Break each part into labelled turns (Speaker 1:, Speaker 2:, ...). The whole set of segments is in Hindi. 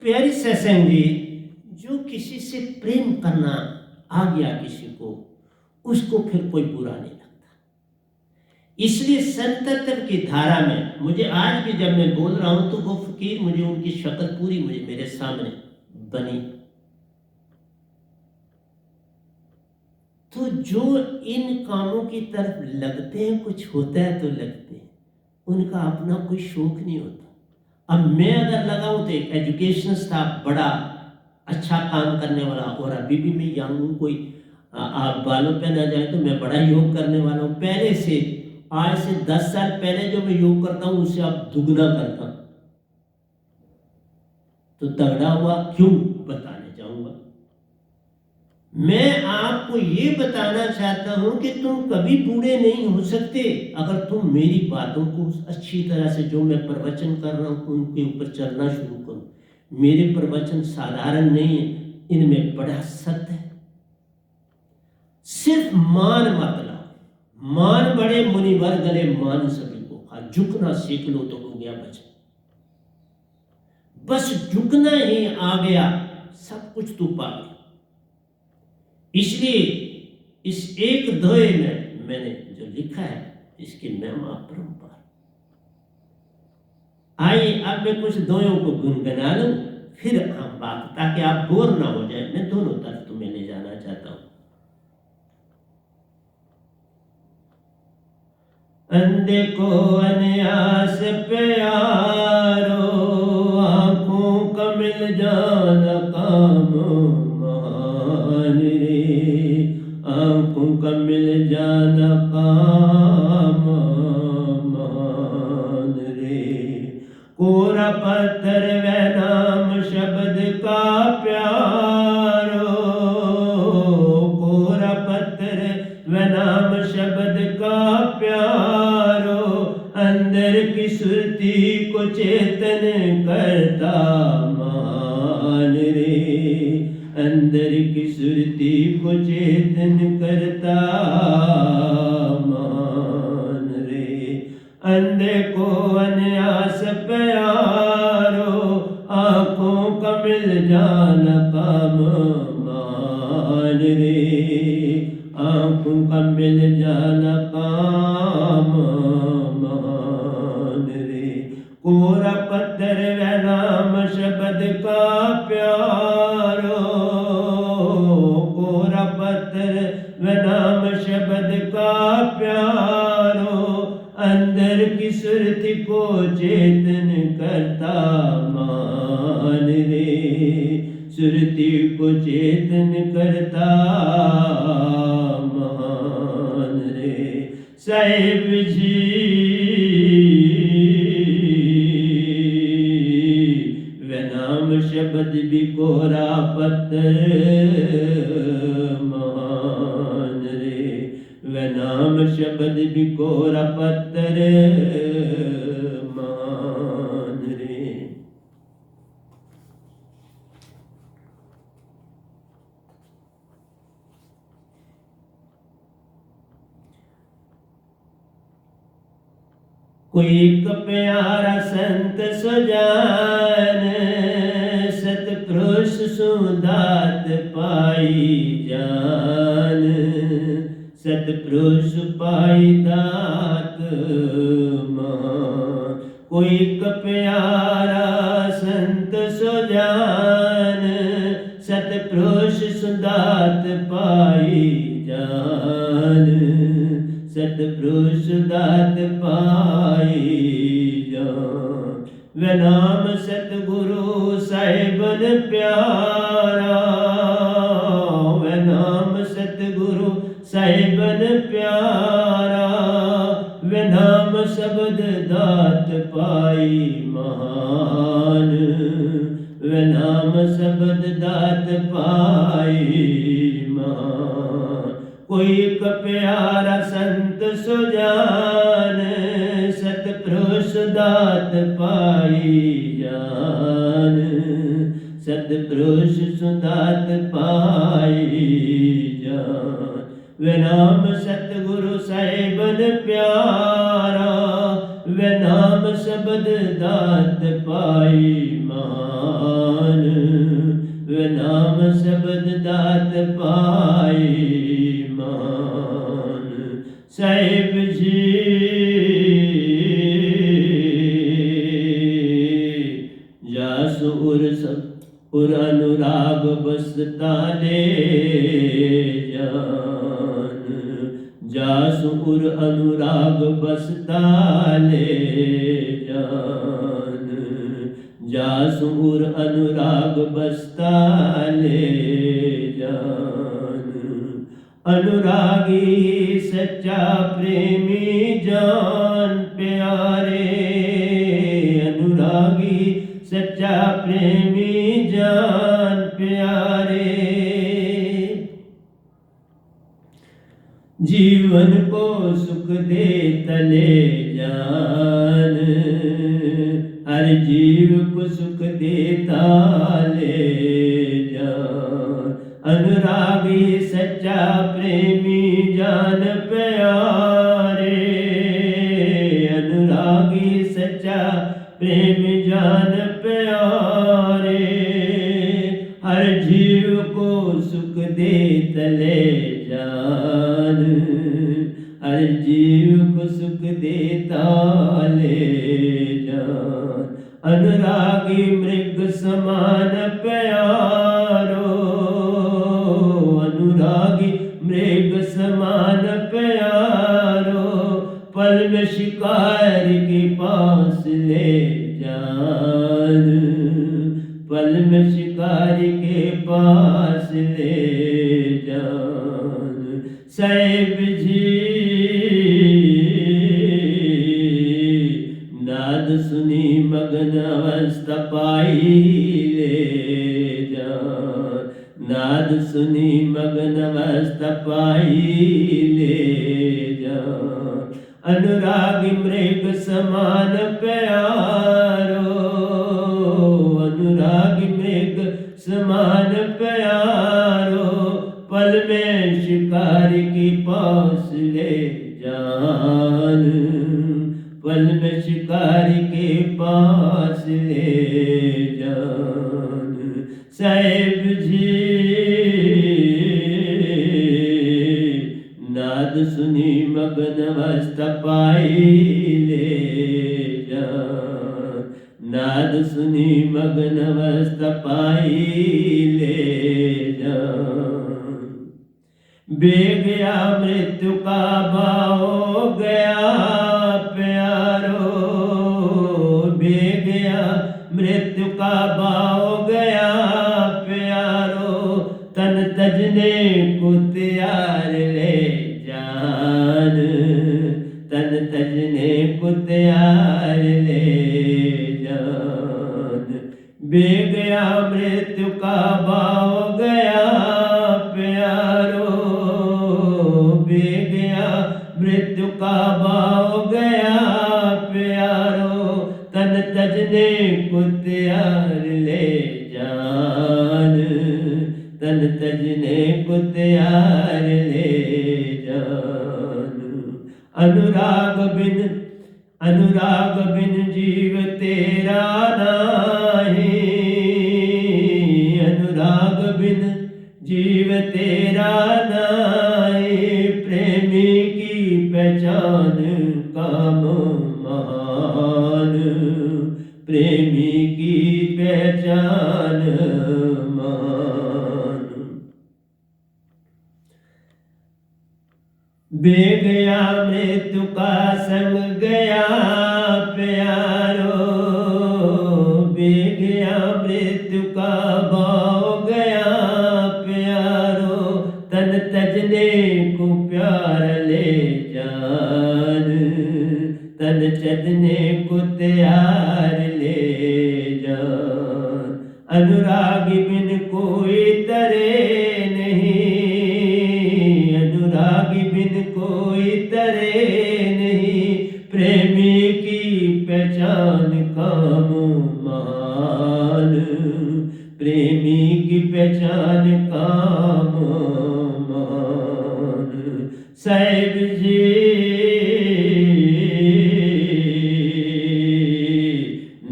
Speaker 1: प्यारी सत्संग जी, जो किसी से प्रेम करना आ गया किसी को, उसको फिर कोई बुरा नहीं लगता। इसलिए संत तत्व की धारा में मुझे आज भी जब मैं बोल रहा हूं तो वो फकीर मुझे उनकी शक्ल पूरी मुझे मेरे सामने बनी। तो जो इन कामों की तरफ लगते हैं, कुछ होता है तो लगते हैं, उनका अपना कोई शौक नहीं होता। अब मैं अगर लगाऊं तो एजुकेशन स्टाफ बड़ा अच्छा काम करने वाला, और अभी भी मैं यंग हूँ, कोई आप बालों पे ना जाए तो मैं बड़ा योग करने वाला हूँ। पहले से, आज से 10 साल पहले जो मैं योग करता हूँ उससे अब दुगना करता हूँ। तो तगड़ा हुआ क्यों, बताने जाऊंगा। मैं आपको ये बताना चाहता हूं कि तुम कभी बूढ़े नहीं हो सकते अगर तुम मेरी बातों को अच्छी तरह से, जो मैं प्रवचन कर रहा हूं उनके ऊपर चलना शुरू करो। मेरे प्रवचन साधारण नहीं है, इनमें बड़ा सत्य है। सिर्फ मान मत लाओ, मान बड़े मुनिवर गले मान सभी को, झुकना सीख लो तो हो गया बचन। बस झुकना ही आ गया, सब कुछ तू पा गया। इसलिए इस एक दोहे में मैंने जो लिखा है इसकी महिमा परंपरा। आइए अब मैं कुछ दोयों को गुनगुना लूं, फिर हम बात, ताकि आप बोर ना हो जाए। मैं दोनों तरफ तुम्हें ले जाना चाहता हूं। अंधे को अन्यास प्यारो, आंखों का मिल जाना काम मान रे, आंखों का मिल जाना काम मान रे। कोरा पत्थर व नाम शब्द का प्यारो, कोरा पत्थर व नाम शब्द का प्यारो, अंदर की सुरती को चेतन करता मान रे, अंदर की सुरती को चेतन करता मान रे। अंधे को अन्यास प्यारो, आंखों का मिल जाना काम मान रे, आंखों का मिल जाना काम मान रे। कोरा पत्थर व नाम शब्द का प्यारो, कोरा पत्थर व नाम शब्द का प्यारो, अंदर की सुरति को चेतन करता मान रे, सुरति को चेतन करता मान रे। साहिब जी व नाम शब्द भी कोरा पत्थर मान रे, व नाम शब्द भी कोरा पत्थर मान रे। कोई एक प्यारा संत सजान, सतपुरुष सुदात पाई जान, सतपुरुष पाई दात मान। कोई एक प्यारा संत सजान, सतपुरुष सुदात पाई जान, सतपुरुष दात पाई जान। व नाम सतगुरु साहिबन प्यारा, व नाम सतगुरु साहिबन प्यारा, व नाम शब्द दात पाई महान, व नाम शब्द दात पाई महान। कोई एक प्यारा संत सुजान, सतपुरुष दात पाई जान, सतपुरुष सुदात पाई जान। व नाम सतगुरु साहिबन प्यारा, व नाम शब्द दात पाई मान, दात पाई मान साहिब जी जास उर सब उर अनुराग बसता ले जान जास उर अनुराग बसता ले जान जास उर अनुराग बसता ले जान अनुरागी सच्चा प्रेमी जान प्यारे अनुरागी सच्चा प्रेमी जान प्यारे जीवन को सुख दे तले जान हर जीव को सुख देता ले जान अनुरागी सच्चा प्रेमी जान प्यारे अनुरागी सच्चा प्रेम जान प्यारे हर जीव को सुख दे तले जान हर जीव को सुख देता ले जान अनुरागी मृग समान प्यारो अनुरागी मृग समान प्यारो पल में शिकार के पास ले जान पल में शिकार के पास ले जान साहिब जी नाद सुनी मगन अवस्था पाई ले जान नाद सुनी मगन अवस्था पाई ले जान अनुरागी मृग समान प्यारो अनुरागी मृग समान प्यारो पल में शिकार की पास ले जान पल में शिकार के पास ले जान साहिब जी नाद सुनी मगन अवस्था पाई ले जान नाद सुनी मगन अवस्था पाई ले जान बेगया मृत्यु का भाव गया प्यारो बेगया मृत्यु का भाव गया प्यारो तन तजने को तैयार ले जान तन तजने को तैयार ले जान बेगया मृत्यु का भाव गया प्यारो बेगया मृत्यु का भाव गया प्यारो तन तजने को तैयार ले जान तन तजने को तैयार ले जान अनुराग बिन जीव तेरा नाही अनुराग बिन जीव तेरा नाही प्रेमी की पहचान काम महान प्रेमी की पहचान महान बेगया मृत्यु का संग गया प्यारो बेगया मृत्यु का भाव गया प्यारो तन तजने को प्यार ले जान तन चदने को तैयार ले जान अनुरागी बिन कोई तरे नहीं अनुरागी बिन कोई तरे नहीं प्रेमी की पहचान काम महान प्रेमी की पहचान काम महान साहिब जी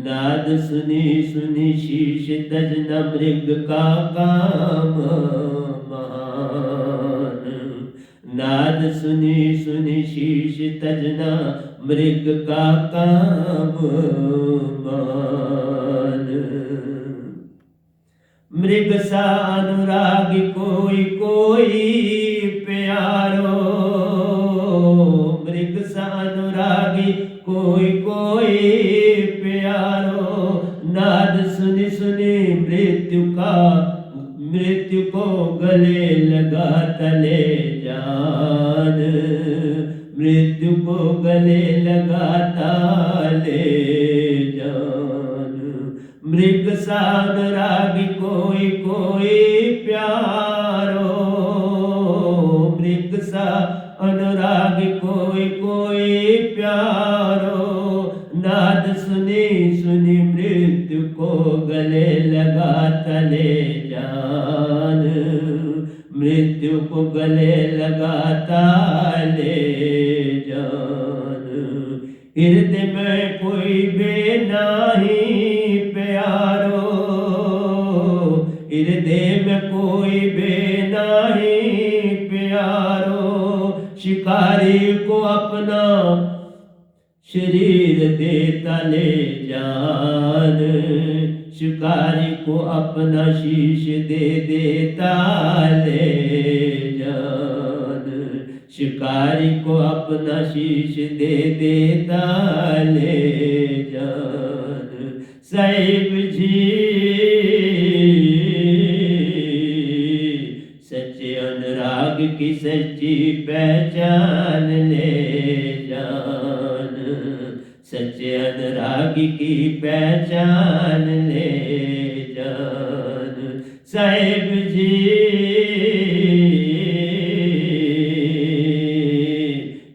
Speaker 1: नाद सुनी सुनी शीश तजना मृग का काम महान। नाद सुनी सुनी शीश तजना, मृग का काम मान। मृग सा अनुरागी कोई कोई प्यारो, मृग सा अनुरागी कोई कोई प्यारो। नाद सुनी सुनी मृत्यु को गले लगाता ले जान, मृत्यु को गले लगाता ले जान। मृग सा अनुरागी कोई कोई प्यारो, मृग सा अनुरागी कोई कोई प्यारो। नाद सुनी सुनी मृत्यु को गले लगाता ले जान, मृत्यु को गले लगाता ले जान। हृदय में कोई बे नाही प्यारो, हृदय में कोई बे नाही प्यारो। शिकारी को अपना शरीर देता ले जान, शिकारी को अपना शीश दे देता ले जान, शिकारी को अपना शीश दे देता ले जान। साहिब जी सच्चे अनुराग की सच्ची पहचान ले जान, सच्चे अनुरागी की पहचान ले जान। साहिब जी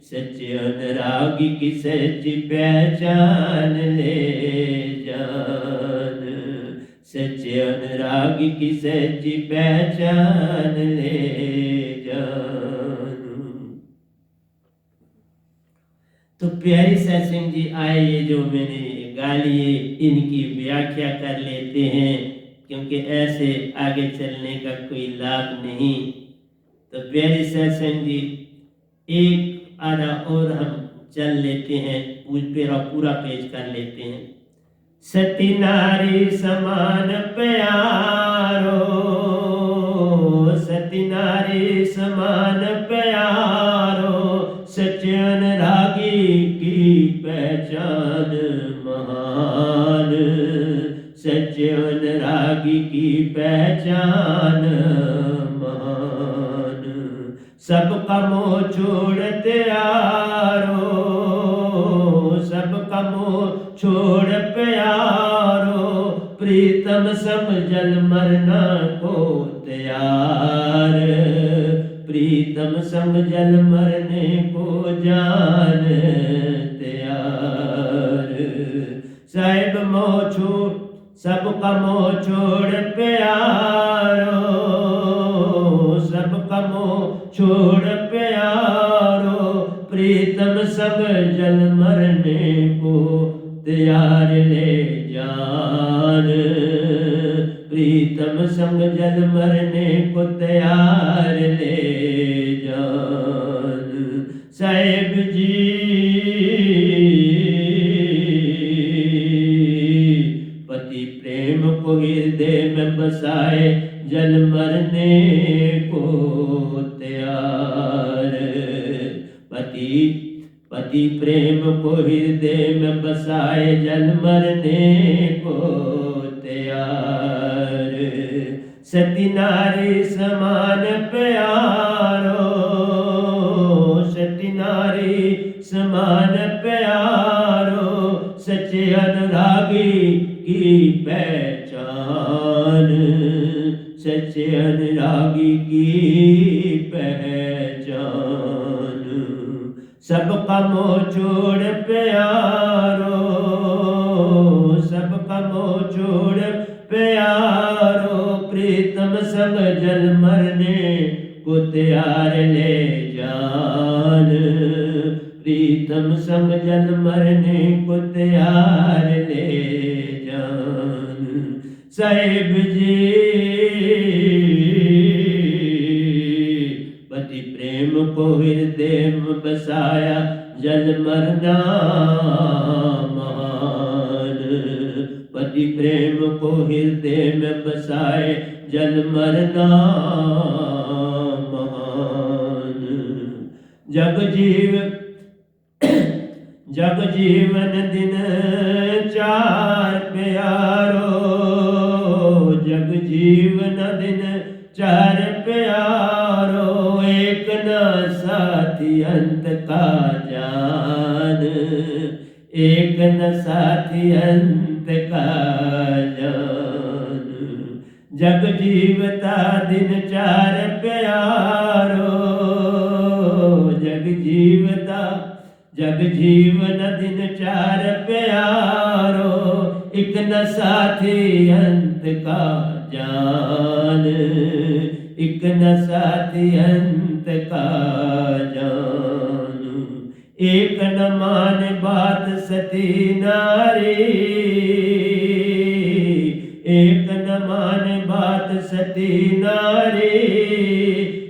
Speaker 1: सच्चे अनुरागी की सच्ची पहचान ले जान, सच्चे अनुरागी की सच्ची पहचान ले जान। तो प्यारी सत्संग जी, आइए जो मैंने गा लिए इनकी व्याख्या कर लेते हैं, क्योंकि ऐसे आगे चलने का कोई लाभ नहीं। तो प्यारी सत्संग जी, एक आधा और हम चल लेते हैं, पूरा पेज कर लेते हैं। सती नारी समान प्यारो, सती नारी समान प्यारो। सच्चे अनुरागी की पहचान महान, सच्चे अनुरागी की पहचान महान। सबका मोह छोड़ते यारो, सबका मोह छोड़ प्यारो। प्रीतम समझल मरना को तैयार, प्रीतम समझल मरने को जान तैयार। साहिब मोह छोड़ सबका मोह छोड़ प्यारो, सबका मोह छोड़ प्यारो। प्रीतम समझल मरने को तैयार ले जान, प्रीतम समझल मरने को तैयार ले जान। साहिब जी पति प्रेम को हृदय में बसाए, जल मरने को तैयार। पति प्रेम को हृदय में बसाए, जल मरने को तैयार। सती नारी समान प्यारो, सती नारी समान प्यारो। सच्चे अनुरागी की पहचान, सच्चे अनुरागी की पहचान। सबका मोह छोड़ प्यारो, सबका मोह छोड़ प्यारो। प्रीतम संग जल मरने को तैयार ले जान, प्रीतम संग जल मरने को तैयार ले जान। साहिब जी में बसाए जल मरना महान। जग जीवन दिन चार प्यारो, जग जीवन दिन चार प्यारो, एक न साथी अंत का जान, एक न साथी अंत का जान। जग जीवता दिन चार प्यारो, जग जीवन दिन चार प्यारो, एक न साथी अंत का जान, एक न साथी अंत का जान। एक न मान बात सती नारी, एक न मान बात सती नारी,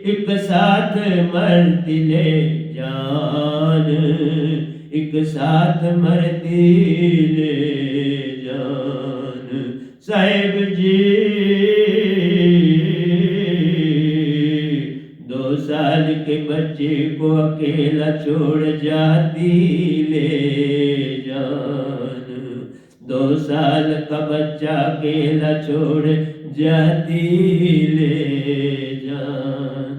Speaker 1: एक साथ मरती ले जान, एक साथ मरती ले जान। साहिब जी 2 साल के बच्चे को अकेला छोड़ जाती ले जान, 2 साल का बच्चा अकेला छोड़ जाती ले जान।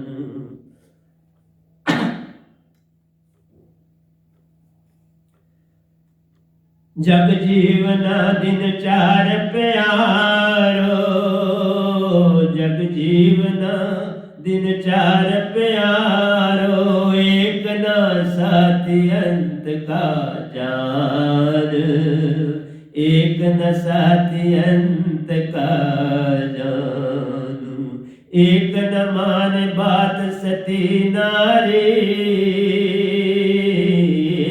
Speaker 1: जग जीवना दिन चार प्यारो, जग जीवना दिन चार प्यारो, एक न साथी अंत का जान, एक न साथी अंत का जान। एक न मान बात सती नारी,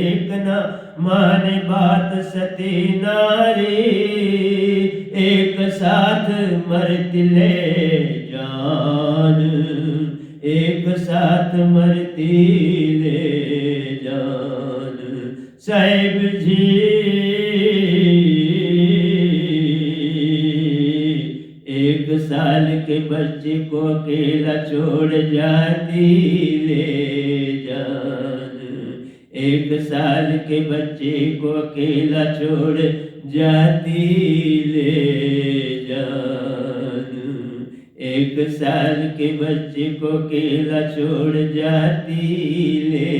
Speaker 1: एक न मान बात सती नारी, एक साथ मरती ले जान, एक साथ मरती ले जान। साहिब जी 1 साल के बच्चे को अकेला छोड़ जाती ले जान, 1 साल के बच्चे को अकेला छोड़ जाती ले जान, 1 साल के बच्चे को अकेला छोड़ जाती ले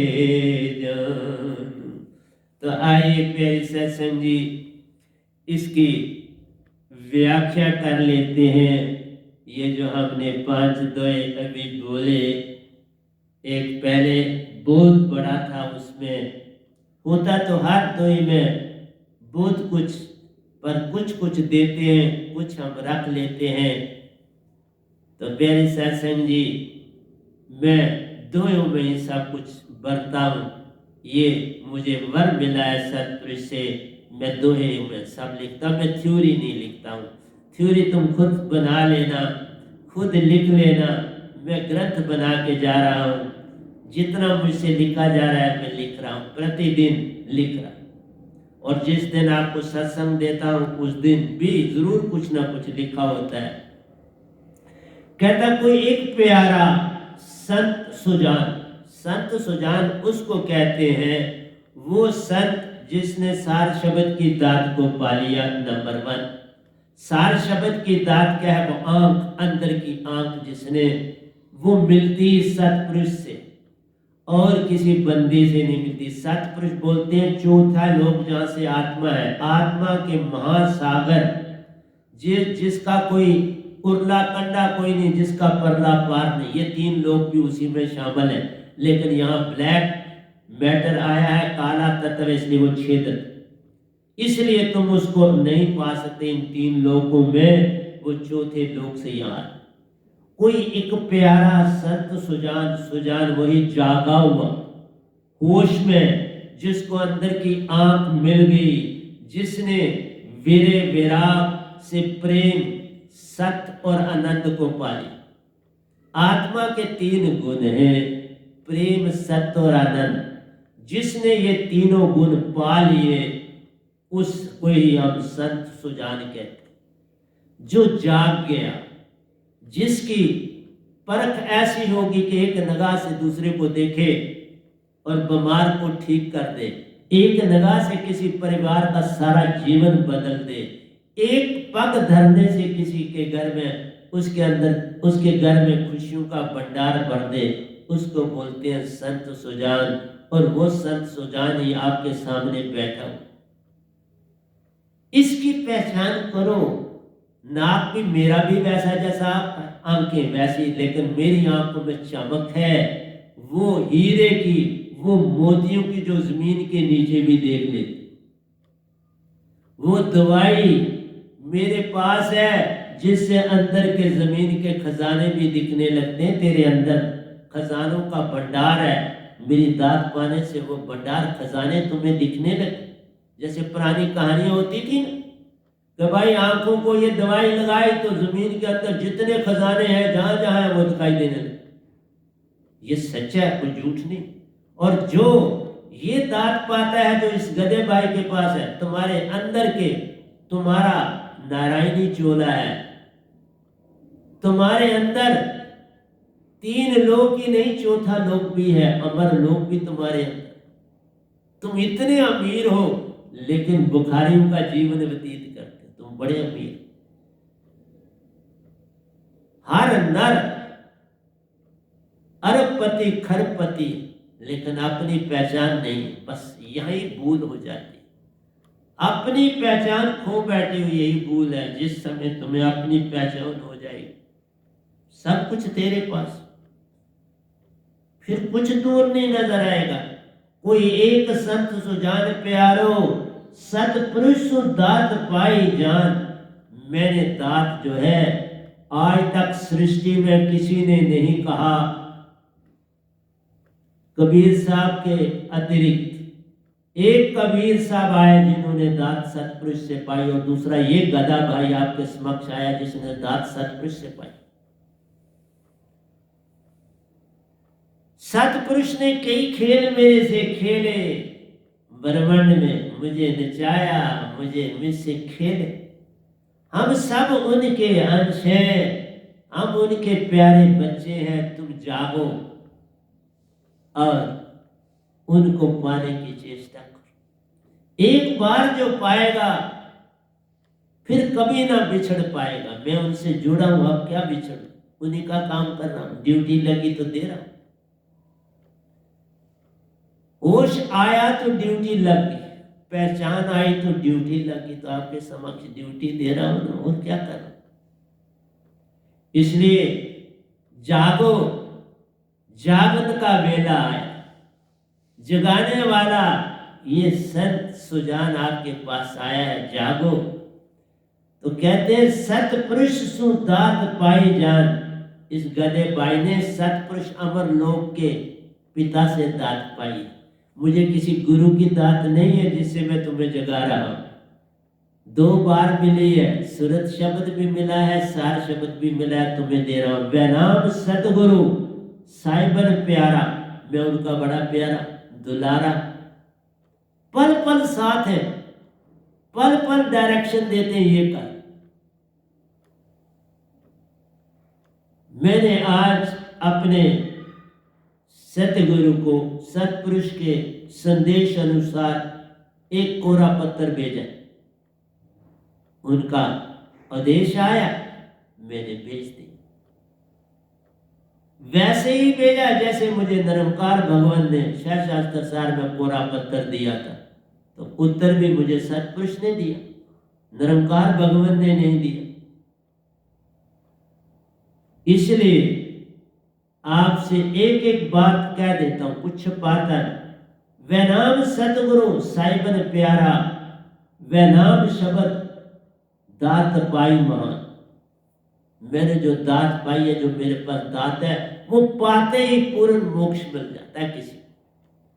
Speaker 1: जान। तो आइए प्यारे सत्संग जी, इसकी व्याख्या कर लेते हैं। ये जो हमने 5 दोहे अभी बोले, एक पहले बहुत बड़ा था, उसमें होता तो हर दोहे में बहुत कुछ, पर कुछ देते हैं, कुछ हम रख लेते हैं। तो प्यारे सत्संग जी, मैं दोहों में ही सब कुछ बरता हूँ। ये मुझे वर मिला है सतपुरुष से, मैं दोहे में सब लिखता हूँ, मैं थ्योरी नहीं लिखता हूँ। थ्योरी तुम खुद बना लेना, खुद लिख लेना। मैं ग्रंथ बना के जा रहा हूँ, जितना मुझसे लिखा जा रहा है मैं लिख रहा हूँ, प्रतिदिन लिख रहा हूँ। और जिस दिन आपको सत्संग देता हूँ उस दिन भी जरूर कुछ ना कुछ लिखा होता है। कहता कोई एक प्यारा संत सुजान, संत सुजान उसको कहते हैं, वो संत जिसने सार शब्द की दात को पा लिया। नंबर 1, सार शब्द की दात क्या है? वो आंख, अंदर की आंख जिसने, वो मिलती सतपुरुष से और किसी बंदे से नहीं मिलती। सतपुरुष बोलते हैं चौथा लोक जहां से आत्मा है, आत्मा के महासागर, जिसका कोई उरला कंडा कोई नहीं, जिसका परला पार नहीं, ये 3 लोग भी उसी में शामिल है। लेकिन यहाँ ब्लैक मैटर आया है, काला तत्व, इसलिए वो छेदत, इसलिए तुम उसको नहीं पा सकते इन 3 लोकों में, वो चौथे लोक से यहाँ। कोई एक प्यारा संत सुजान, सुजान वही जागा हुआ होश में, जिसको अंदर की आंख मिल गई, जिसने वीरे विराग से प्रेम, सत्य और आनंद को पा लिया। आत्मा के 3 गुण हैं, प्रेम, सत्य और आनंद। जिसने ये तीनों गुण पा लिए उसको ही हम संत सुजान कहते हैं। जो जाग गया, जिसकी परख ऐसी होगी कि एक निगाह से दूसरे को देखे और बीमार को ठीक कर दे, एक निगाह से किसी परिवार का सारा जीवन बदल दे, एक पग धरने से किसी के घर में, उसके अंदर, उसके घर में खुशियों का भंडार भर दे, उसको बोलते हैं संत सुजान। और वो संत सुजान ही आपके सामने बैठा हो। इसकी पहचान करो। नाक भी मेरा भी वैसा जैसा, आंखें वैसी, लेकिन मेरी आंखों में चमक है वो हीरे की, वो मोतियों की जो जमीन के नीचे भी देख लेती। वो दवाई मेरे पास है जिससे अंदर के जमीन के खजाने भी दिखने लगते हैं। तेरे अंदर खजानों का भंडार है, मेरी दात पाने से वो भंडार खजाने तुम्हें दिखने लगे। जैसे पुरानी कहानियां होती थी ना कि भाई आंखों को ये दवाई लगाई तो जमीन के अंदर जितने खजाने हैं जहां जहां है वो दिखाई देने लगे। ये सच्चा है, कोई झूठ नहीं। और जो ये दात पाता है जो इस गधे भाई के पास है, तुम्हारे अंदर के, तुम्हारा नारायणी चोला है, तुम्हारे अंदर 3 लोक ही नहीं, चौथा लोक भी है, अमर लोक भी तुम्हारे अंदर। तुम इतने अमीर हो लेकिन बुखारियों का जीवन व्यतीत करते, तुम बड़े अमीर। हर नर अरबपति खरबपति, लेकिन अपनी पहचान नहीं। बस यही भूल हो जाती, अपनी पहचान खो बैठी हुई, यही भूल है। जिस समय तुम्हें अपनी पहचान हो जाएगी, सब कुछ तेरे पास, फिर कुछ दूर नहीं नजर आएगा। कोई एक संत सुजान प्यारो, सतपुरुष दात पाई जान। मैंने दात जो है आज तक सृष्टि में किसी ने नहीं कहा। कबीर साहब के अतिरिक्त एक कबीर साहब आए जिन्होंने दात सतपुरुष से पाई, और दूसरा ये गधा भाई आपके समक्ष आया जिसने दात सतपुरुष से पाई। सतपुरुष ने कई खेल मेरे से खेले, ब्रह्मांड में मुझे नचाया, मुझे मुझसे खेले। हम सब उनके अंश हैं, हम उनके प्यारे बच्चे हैं। तुम जागो और उनको पाने की चेष्टा करो। एक बार जो पाएगा फिर कभी ना बिछड़ पाएगा। मैं उनसे जुड़ा हूं, अब क्या बिछड़ू, उन्हीं का काम कर रहा हूं, ड्यूटी लगी तो दे रहा हूं। होश आया तो ड्यूटी लग गई, पहचान आई तो ड्यूटी लगी, तो आपके समक्ष ड्यूटी दे रहा हूं ना, और क्या कर रहा हूं। इसलिए जागो, जागन का वेला आया, जगाने वाला ये संत सुजान आपके पास आया है, जागो। तो कहते हैं सतपुरुष सु दात पाई जान। इस गधे भाई ने सतपुरुष अमर लोक के पिता से दात पाई। मुझे किसी गुरु की दात नहीं है जिससे मैं तुम्हें जगा रहा हूं। 2 बार मिली है, सूरत शब्द भी मिला है, सार शब्द भी मिला है, तुम्हें दे रहा हूं। वे नाम सतगुरु साहिबन प्यारा, मैं उनका बड़ा प्यारा दुलारा, पल पल साथ है, पल पल डायरेक्शन देते हैं, ये कर। मैंने आज अपने सतगुरु को सतपुरुष के संदेश अनुसार एक कोरा पत्र भेजा। उनका आदेश आया, मैंने भेज दिया। वैसे ही भेजा जैसे मुझे निरंकार भगवान ने शाह शास्त्र सार में कोरा पत्र दिया था, तो उत्तर भी मुझे सतपुरुष ने दिया, निरंकार भगवान ने नहीं दिया। इसलिए आपसे एक एक बात कह देता हूं, कुछ छुपाता नहीं। वह नाम सतगुरु साहिबन प्यारा, वह नाम शब्द दात पाई महान। मैंने जो दात पाई है, जो मेरे पास दात है, वो पाते ही पूर्ण मोक्ष मिल जाता है किसी को।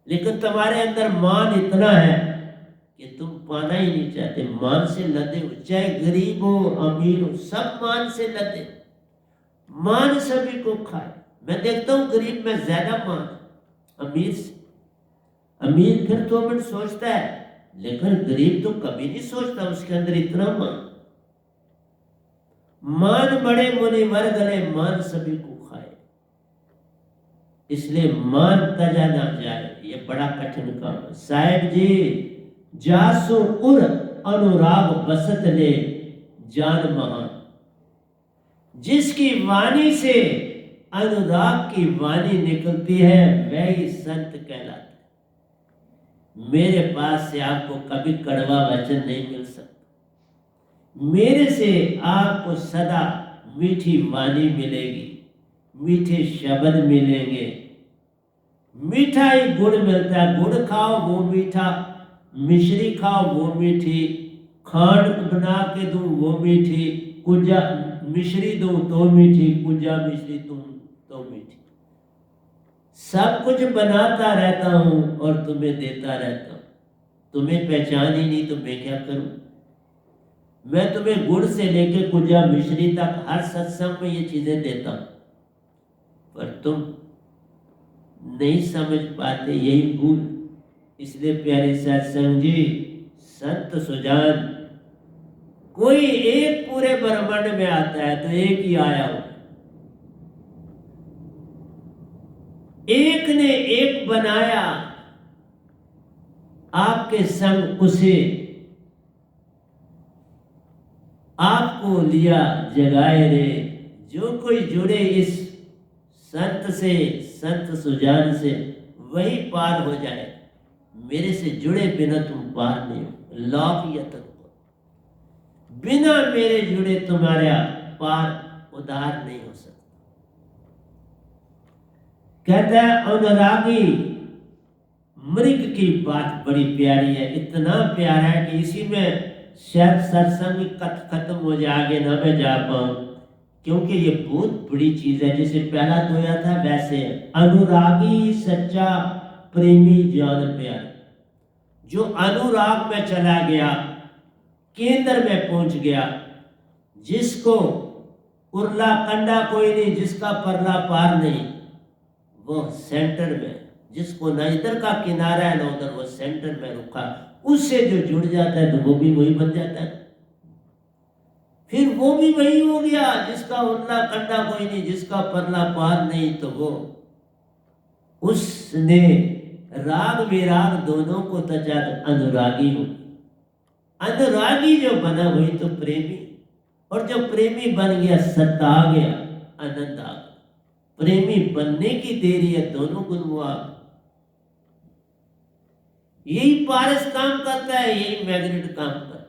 Speaker 1: लेकिन तुम्हारे अंदर मान इतना है कि तुम पाना ही नहीं चाहते, मान से लदे हो, चाहे गरीब हो अमीर हो, सब मान से लदे। मान सभी को खाए। मैं देखता हूं गरीब में ज्यादा मान अमीर से। अमीर फिर 2 मिनट सोचता है, लेकिन गरीब तो कभी नहीं सोचता, उसके अंदर इतना मान। मान बड़े मुनिवर गले, मान सभी को खाए। इसलिए मान तजा ना जाए, ये बड़ा कठिन काम है। साहेब जी, जासु उर अनुराग बसत ले जान महान। जिसकी वाणी से अनुराग की वाणी निकलती है वही संत कहलाता है। मेरे पास से आपको कभी कड़वा वचन नहीं मिल सकता। मेरे से आपको सदा मीठी वाणी मिलेगी, मीठे शब्द मिलेंगे। मीठा ही गुड़ मिलता है, गुड़ खाओ वो मीठा, मिश्री खाओ वो मीठी, खांड बना के दूं वो मीठी, कुजा मिश्री दूं तो मीठी, कुजा मिश्री दूं तो मीठी। सब कुछ बनाता रहता हूं और तुम्हें देता रहता हूं। तुम्हें पहचान ही नहीं तो मैं क्या करूं। मैं तुम्हें गुड़ से लेके कुजा मिश्री तक हर सत्संग में ये चीजें देता हूं, पर तुम नहीं समझ पाते, यही भूल। इसलिए प्यारे सत्संग जी, संत सुजान, कोई एक पूरे ब्रह्मांड में आता है तो एक ही आया हो। एक ने एक बनाया, आपके संग उसे आपको लिया जगाए रे। जो कोई जुड़े इस संत से, संत सुजान से, वही पार हो जाए। मेरे से जुड़े बिना तुम पार नहीं हो। लौक यतन बिना मेरे जुड़े तुम्हारा पार उधार नहीं हो सकता। कहता है अनुरागी मृग की बात बड़ी प्यारी है, इतना प्यारा है कि इसी में शायद सत्संग खत्म हो जाए, आगे ना मैं जा पाऊं, क्योंकि ये बहुत बड़ी चीज है। जैसे पहला धोया था वैसे अनुरागी सच्चा प्रेमी जान प्यार। जो अनुराग में चला गया, केंद्र में पहुंच गया, जिसको उरला कंडा कोई नहीं, जिसका परला पार नहीं, वो सेंटर में, जिसको न इधर का किनारा है न उधर, वो सेंटर में रुका, उससे जो जुड़ जाता है तो वो भी वही बन जाता है। फिर वो भी वही हो गया, जिसका उरला कंडा कोई नहीं, जिसका परला पार नहीं, तो वो उसने राग विराग दोनों को तजा अनुरागी हो। अनुरागी जो बना वही तो प्रेमी, और जब प्रेमी बन गया सत्ता आ गया, आनंद आ गया। प्रेमी बनने की देरी है, दोनों गुण हुआ। यही पारस काम करता है, यही मैग्नेट काम करता है।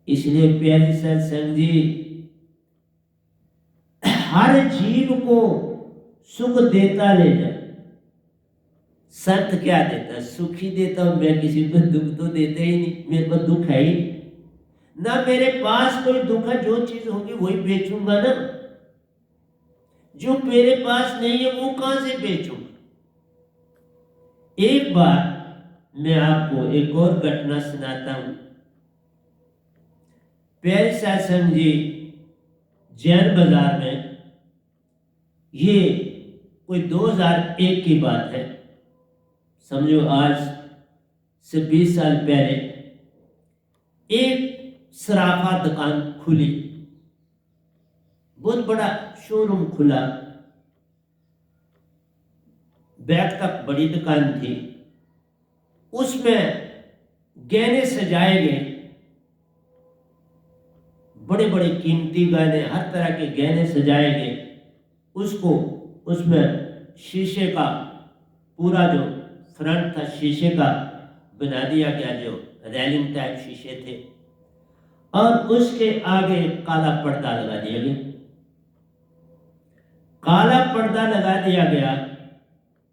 Speaker 1: इसलिए प्यारे सत्संग जी, हर जीव को सुख देता ले जा। संत क्या देता है? सुख ही देता हूं मैं, किसी को दुख तो देते ही नहीं। मेरे को दुख है ही ना, मेरे पास कोई दुख है, जो चीज होगी वही बेचूंगा ना। जो मेरे पास नहीं है वो कहां से बेचूंगा। एक बार मैं आपको एक और घटना सुनाता हूं। प्यारे सत्संग जी, जैन बाजार में, ये कोई 2001 की बात है, समझो आज से 20 साल पहले, एक सराफा दुकान खुली, बहुत बड़ा शोरूम खुला, बैग तक बड़ी दुकान थी। उसमें गहने सजाए गए, बड़े बड़े कीमती गहने, हर तरह के गहने सजाए गए। उसको उसमें शीशे का पूरा जो फ्रंट था शीशे का बना दिया गया, जो रेलिंग टाइप शीशे थे, और उसके आगे काला पर्दा लगा दिया गया। काला पर्दा लगा दिया गया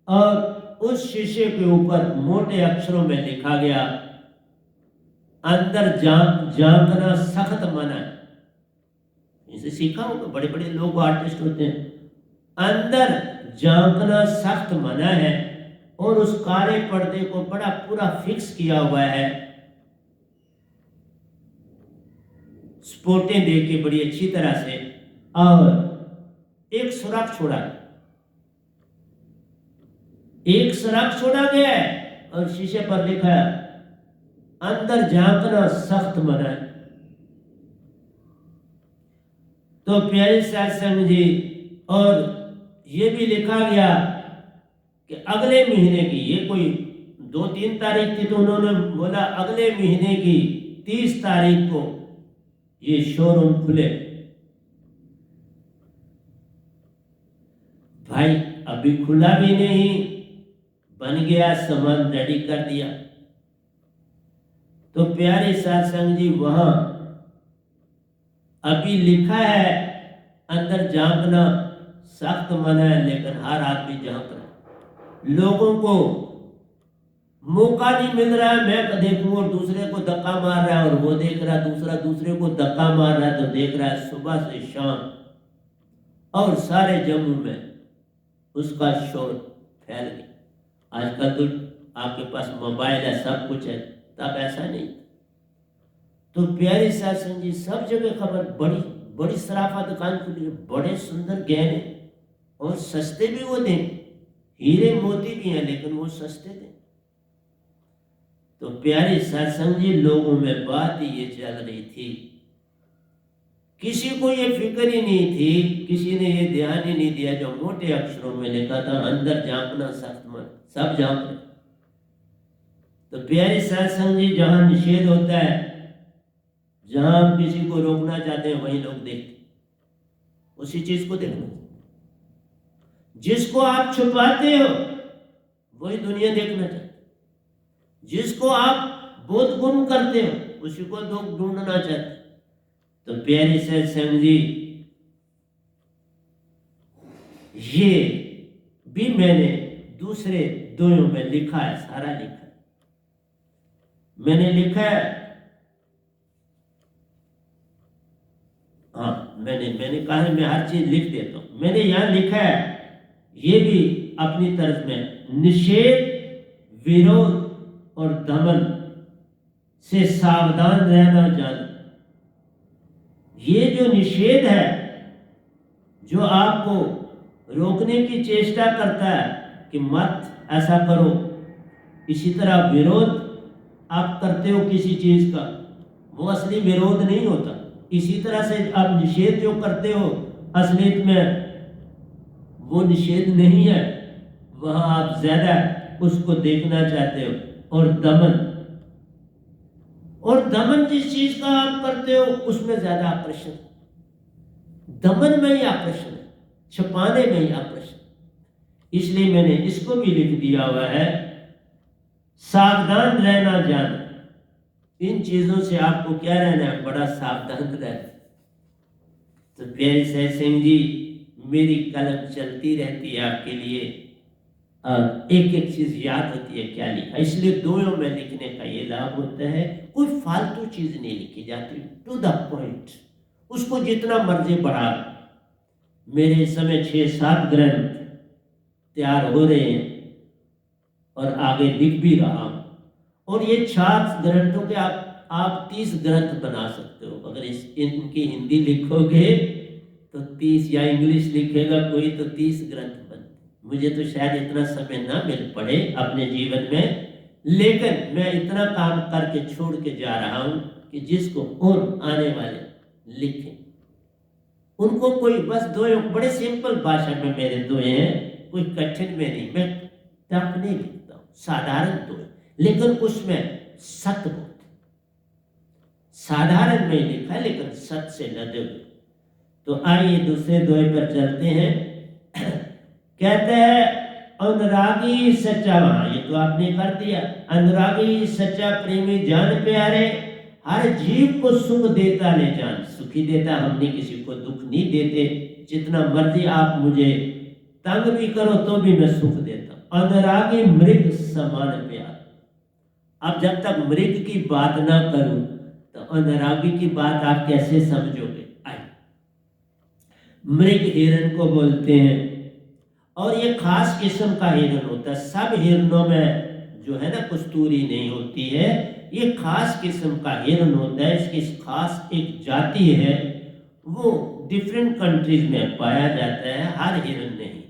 Speaker 1: और उस शीशे के ऊपर मोटे अक्षरों में लिखा गया, अंदर झांकना सख्त मना है। इसे सीखा होगा, बड़े बड़े लोग आर्टिस्ट होते हैं। अंदर झांकना सख्त मना है, और उस काले पर्दे को बड़ा पूरा फिक्स किया हुआ है, स्पोर्टें देके बड़ी अच्छी तरह से, और एक सुराख छोड़ा, एक सुराख छोड़ा गया है, और शीशे पर लिखा है, अंदर झांकना सख्त मना है। तो प्यारे सत्संग जी, और ये भी लिखा गया कि अगले महीने की, ये कोई 2-3 तारीख थी तो उन्होंने बोला अगले महीने की 30 तारीख को ये शोरूम खुले। भाई अभी खुला भी नहीं, बन गया, सामान रेडी कर दिया। तो प्यारे सत्संग जी, वहां अभी लिखा है अंदर झांकना सख्त मना है, लेकिन हर आदमी झांक रहा है। लोगों को मौका नहीं मिल रहा है। मैं देखूं और दूसरे को धक्का मार रहा है, और वो देख रहा है, दूसरा दूसरे को धक्का मार रहा है, तो देख रहा है सुबह से शाम, और सारे जम्मू में उसका शोर फैल गया। आजकल तो आपके पास मोबाइल है, सब कुछ है, तब ऐसा नहीं। तो प्यारे सत्संग जी, सब जगह खबर, बड़ी बड़ी सराफा दुकान खुली है, बड़े सुंदर गहने, और सस्ते भी वो दें, हीरे मोती भी हैं, लेकिन वो सस्ते दें। तो प्यारे सत्संग जी, लोगों में बात ये चल रही थी, किसी को ये फिक्र ही नहीं थी, किसी ने ये ध्यान ही नहीं दिया, जो मोटे अक्षरों में लिखा था अंदर झांकना सख्त मत, सब झांक रहे। तो प्यारे सत्संग जी, जहां निषेध होता है, जहां हम किसी को रोकना चाहते हैं, वही लोग देखते, उसी चीज को देखना। जिसको आप छुपाते हो वही दुनिया देखना चाहती, जिसको आप बोध गुम करते हो उसी को लोग ढूंढना चाहते। तो प्यारे सत्संग जी, ये भी मैंने दूसरे दोयों में लिखा है, सारा लिखा है। मैंने लिखा है, हाँ, मैंने कहा है, मैं हर चीज लिख देता हूं। मैंने यहां लिखा है, ये भी अपनी तरफ में, निषेध, विरोध और दमन से सावधान रहना जाना। ये जो निषेध है, जो आपको रोकने की चेष्टा करता है कि मत ऐसा करो, इसी तरह विरोध आप करते हो किसी चीज का, वो असली विरोध नहीं होता। इसी तरह से आप निषेध जो करते हो, असलियत में वो निषेध नहीं है, वहां आप ज्यादा उसको देखना चाहते हो। और दमन जिस चीज का आप करते हो, उसमें ज्यादा आकर्षण, दमन में ही आकर्षण है, छुपाने में ही आकर्षण। इसलिए मैंने इसको भी लिख दिया हुआ है, सावधान रहना जाना। इन चीजों से आपको क्या रहना है, बड़ा सावधान रहना। तो प्यारे सत्संग जी, मेरी कलम चलती रहती है आपके लिए, एक एक चीज याद होती है क्या लिखा। इसलिए दोनों में लिखने का ये लाभ होता है, कोई फालतू चीज नहीं लिखी जाती, टू द पॉइंट, उसको जितना मर्जी बढ़ा। मेरे इस समय 6-7 ग्रंथ तैयार हो रहे हैं और आगे लिख भी रहा हूं, और ये 4 ग्रंथों के आप 30 ग्रंथ बना सकते हो। अगर इनकी हिंदी लिखोगे तो 30, या इंग्लिश लिखेगा कोई तो 30 ग्रंथ बनते। मुझे तो शायद इतना समय ना मिल पड़े अपने जीवन में, लेकिन मैं इतना काम करके छोड़ के जा रहा हूं कि जिसको और आने वाले लिखें, उनको कोई बस दो बड़े सिंपल भाषा में मेरे दोहे हैं, कोई कठिन में नहीं, मैं टफ नहीं लिखता हूं, साधारण दोहे, लेकिन उसमें सत्य बहुत साधारण में लिखा है, लेकिन सत्य से लदे हुए। तो आइए दूसरे दोहे पर चलते हैं। कहते हैं, अनुरागी सच्चा, वहां ये तो आपने कर दिया, अनुरागी सच्चा प्रेमी जान प्यारे, हर जीव को सुख देता ले जान। सुखी देता, हमने किसी को दुख नहीं देते, जितना मर्जी आप मुझे तंग भी करो तो भी मैं सुख देता। अनुरागी मृग समान प्यार। अब जब तक मृग की बात ना करूं तो अनुरागी की बात आप कैसे समझोगे। आए, मृग हिरण को बोलते हैं, और ये खास किस्म का हिरण होता है। सब हिरणों में जो है ना कस्तूरी नहीं होती है, ये खास किस्म का हिरण होता है। इसकी खास एक जाति है, वो डिफरेंट कंट्रीज में पाया जाता है, हर हिरण नहीं।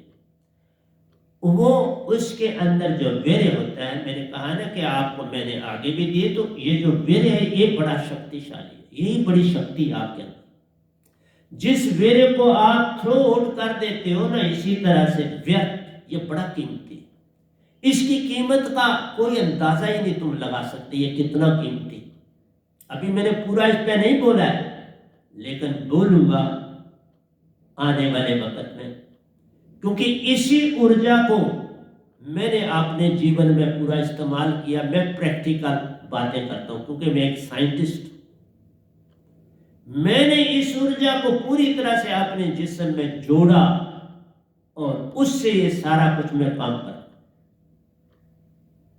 Speaker 1: वो उसके अंदर जो वीर्य होता है, मैंने कहा ना कि आपको मैंने आगे भी दिए, तो ये जो वीर्य है ये बड़ा शक्तिशाली है, यही बड़ी शक्ति आपके अंदर। जिस वीर्य को आप थ्रो आउट कर देते हो ना, इसी तरह से व्यर्थ, ये बड़ा कीमती है। इसकी कीमत का कोई अंदाजा ही नहीं तुम लगा सकते, ये कितना कीमती। अभी मैंने पूरा इस पे नहीं बोला है, लेकिन बोलूंगा आने वाले वक्त में, क्योंकि इसी ऊर्जा को मैंने अपने जीवन में पूरा इस्तेमाल किया। मैं प्रैक्टिकल बातें करता हूं क्योंकि मैं एक साइंटिस्ट। मैंने इस ऊर्जा को पूरी तरह से अपने जिस्म में जोड़ा और उससे ये सारा कुछ मैं काम कर,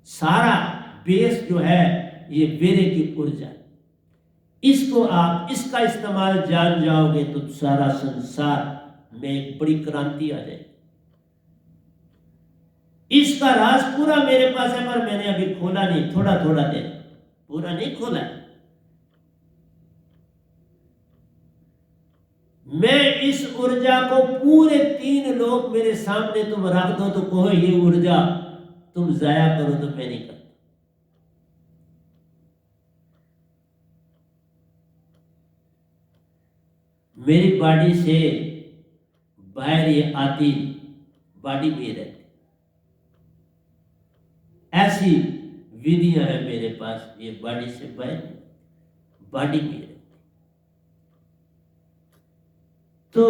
Speaker 1: सारा बेस जो है ये वीर्य की ऊर्जा। इसको आप, इसका इस्तेमाल जान जाओगे तो सारा संसार में एक बड़ी क्रांति आ जाएगी। इसका राज पूरा मेरे पास है, पर मैंने अभी खोला नहीं, थोड़ा थोड़ा दे, पूरा नहीं खोला है। मैं इस ऊर्जा को पूरे 3 लोग मेरे सामने तुम रख दो तो कहो ये ऊर्जा तुम जाया करो, तो मैं नहीं करता। मेरी बॉडी से बाहर ये आती, बॉडी में रहती, ऐसी विधियां हैं मेरे पास। ये बॉडी से बाहर, बॉडी में रहती। तो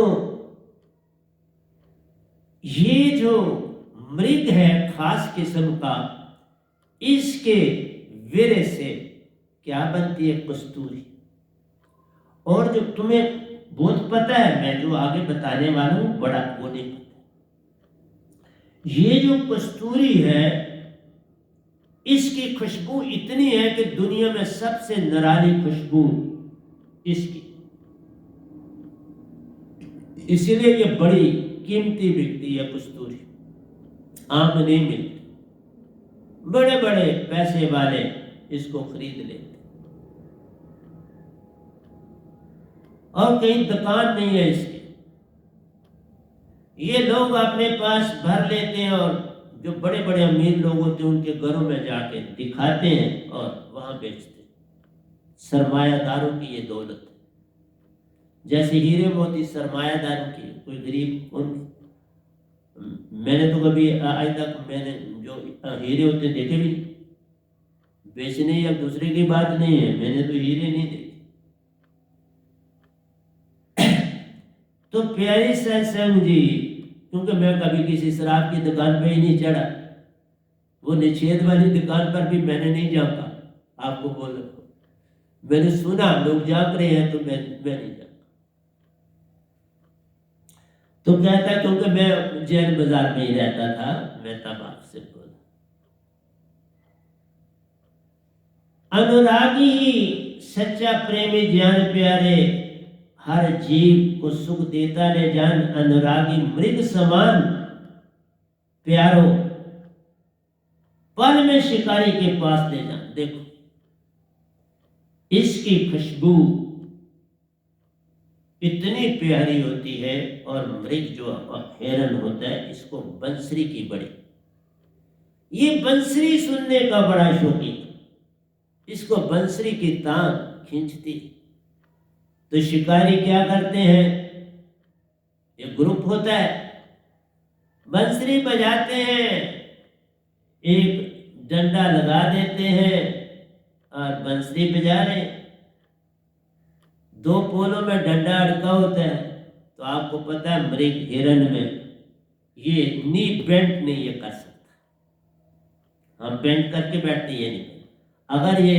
Speaker 1: ये जो मृग है खास किस्म का, इसके वीर्य से क्या बनती है? कस्तूरी। और जो तुम्हें बहुत पता है, मैं जो आगे बताने वाला हूं बड़ा वो नहीं पता। ये जो कस्तूरी है, इसकी खुशबू इतनी है कि दुनिया में सबसे निराली खुशबू इसकी, इसीलिए ये बड़ी कीमती बिकती है कस्तूरी, आम नहीं मिलती। बड़े बड़े पैसे वाले इसको खरीद लेते और कहीं दुकान नहीं है इसकी। ये लोग अपने पास भर लेते हैं और जो बड़े बड़े अमीर लोग होते हैं उनके घरों में जाके दिखाते हैं और वहां बेचते हैं। सरमायादारों की ये दौलत है, जैसे हीरे मोती सरमायादारों की, कोई गरीब उन, मैंने तो कभी आज तक मैंने जो हीरे होते देखे भी नहीं। बेचने या दूसरे की बात नहीं है, मैंने तो हीरे नहीं देखे। तो प्यारी सत्संग जी, क्योंकि मैं कभी किसी शराब की दुकान पे ही नहीं चढ़ा, वो निषेध वाली दुकान पर भी मैंने नहीं जाऊंगा, आपको बोल रहा हूं। मैंने सुना लोग जाग रहे हैं तो मैं नहीं जाऊंगा। तो कहता क्योंकि मैं जैन बाजार में ही रहता था, मैं तब आपसे बोला। अनुरागी ही सच्चा प्रेमी ज्ञान प्यारे, हर जीव को सुख देता ले जान। अनुरागी मृग समान प्यारो, पल में शिकारी के पास ले जान। देखो इसकी खुशबू इतनी प्यारी होती है। और मृग जो हिरन होता है, इसको बंसरी की बड़ी, ये बंसरी सुनने का बड़ा शौकीन, इसको बंसरी की तान खींचती। तो शिकारी क्या करते हैं, एक ग्रुप होता है, बंसरी बजाते हैं, एक डंडा लगा देते हैं और बंसरी बजा रहे। 2 पोलों में डंडा अड़का होता है, तो आपको पता है मृग हिरन में ये नी बेंट नहीं ये कर सकता। हम बेंट करके बैठते ये नहीं, अगर ये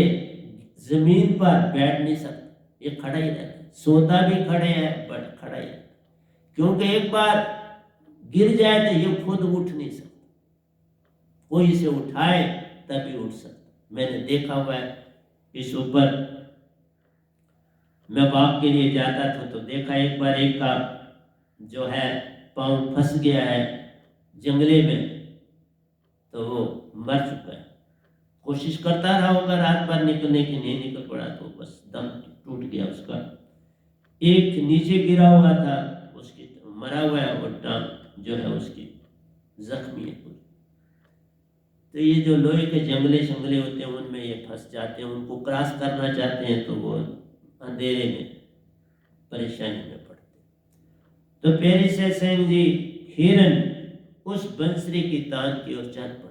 Speaker 1: जमीन पर बैठ नहीं सकता, ये खड़ा ही रहता है। सोता भी खड़े है, बट खड़ा ही रहता, क्योंकि एक बार गिर जाए तो ये खुद उठ नहीं सकता, कोई इसे उठाए तभी उठ सकता। मैंने देखा हुआ है इस ऊपर, मैं वॉक के लिए जाता था तो देखा एक बार एक का जो है पाँव फंस गया है जंगले में, तो वो मर चुका है। कोशिश करता रहा होगा रात भर निकलने की, नहीं निकल पड़ा तो बस दम टूट गया उसका। एक नीचे गिरा हुआ था, उसकी मरा हुआ है, और टांग जो है उसकी जख्मी है पूरी। तो ये जो लोहे के जंगले शंगले होते हैं उनमें ये फंस जाते हैं, उनको क्रॉस करना चाहते हैं तो वो अंधेरे में परेशानी में पड़ते। तो प्यारी सत्संग जी, हिरन उस बंसरी की तान की ओर चल पड़ता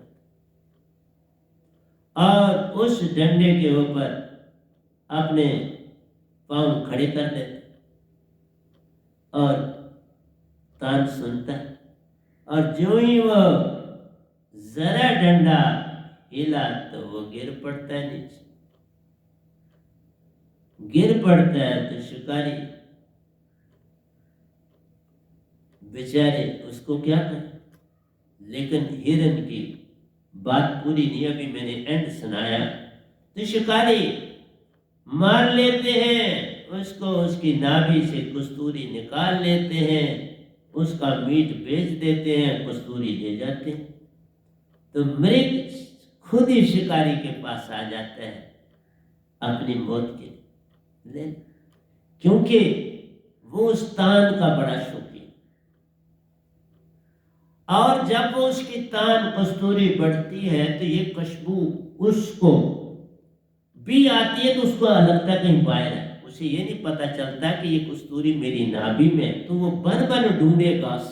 Speaker 1: और उस डंडे के ऊपर अपने पांव खड़े कर देता और तान सुनता है। और जो ही वो जरा डंडा हिला तो वो गिर पड़ता है नीचे। गिर पड़ता है तो शिकारी बेचारे उसको क्या करें। लेकिन हिरन की बात पूरी नहीं, अभी मैंने एंड सुनाया। तो शिकारी मार लेते हैं उसको, उसकी नाभि से कस्तूरी निकाल लेते हैं, उसका मीट बेच देते हैं, कस्तूरी ले जाते हैं। तो मृग खुद ही शिकारी के पास आ जाता है अपनी मौत के लिए, क्योंकि वो उस तान का बड़ा शौकीन। और जब वो उसकी तान कस्तूरी बढ़ती है तो ये खुशबू उसको भी आती है, तो उसको लगता कहीं बाहर है। उसे ये नहीं पता चलता कि ये कस्तूरी मेरी नाभि में है। तो वो बन बन ढूंढे घास,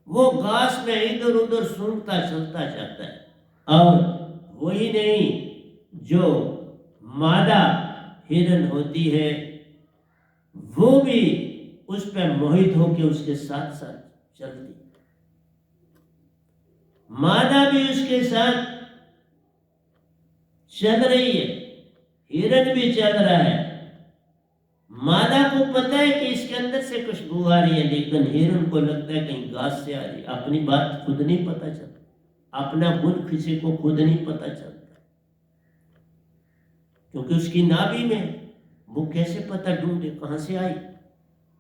Speaker 1: वो घास में इधर उधर सूंघता चलता जाता है। और वही नहीं, जो मादा हिरन होती है वो भी उस पर मोहित होकर उसके साथ साथ चलती। मादा भी उसके साथ चल रही है, हिरन भी चल रहा है। मादा को पता है कि इसके अंदर से खुशबू आ रही है, लेकिन हिरन को लगता है कहीं घास से आ रही है। अपनी बात खुद नहीं पता चलता, अपना गुण किसी को खुद नहीं पता चलता, क्योंकि उसकी नाभि में। वो कैसे पता ढूंढे कहां से आई।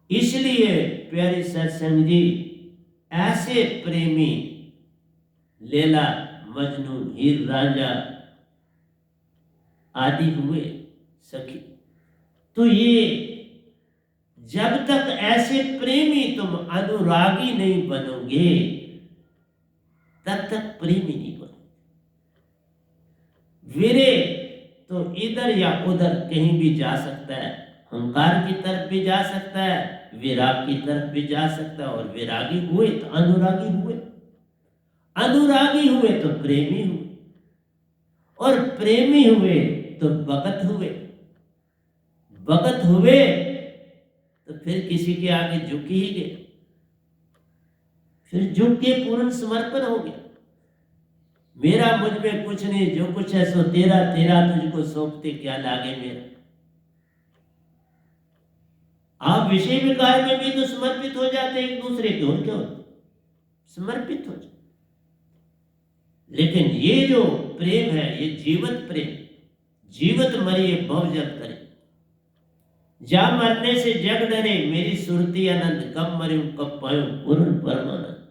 Speaker 1: इसलिए प्यारे सत्संग जी, ऐसे प्रेमी लैला मजनू हीर रांझा आदि हुए सखी। तो ये जब तक ऐसे प्रेमी तुम अनुरागी नहीं बनोगे तब तक प्रेमी नहीं बनोगे। वीरे तो इधर या उधर कहीं भी जा सकता है, अहंकार की तरफ भी जा सकता है, विराग की तरफ भी जा सकता है। और विरागी हुए तो अनुरागी हुए, अनुरागी हुए तो प्रेमी हुए, और प्रेमी हुए तो भगत हुए, भगत हुए तो फिर किसी के आगे झुक ही गए, फिर झुक के पूर्ण समर्पण हो गया। मेरा मुझ में कुछ नहीं, जो कुछ है सो तेरा, तेरा तुझको सौंपते क्या लागे मेरा। आप विषय विकार में भी तो समर्पित हो जाते एक दूसरे के, और क्या होते, समर्पित हो जाते। लेकिन ये जो प्रेम है, ये जीवत प्रेम, जीवत मरिए भव जग करे, जा मरने से जग डरे, मेरी सुरती आनंद, कब मरूं कब पाऊं पूर्ण परमानंद।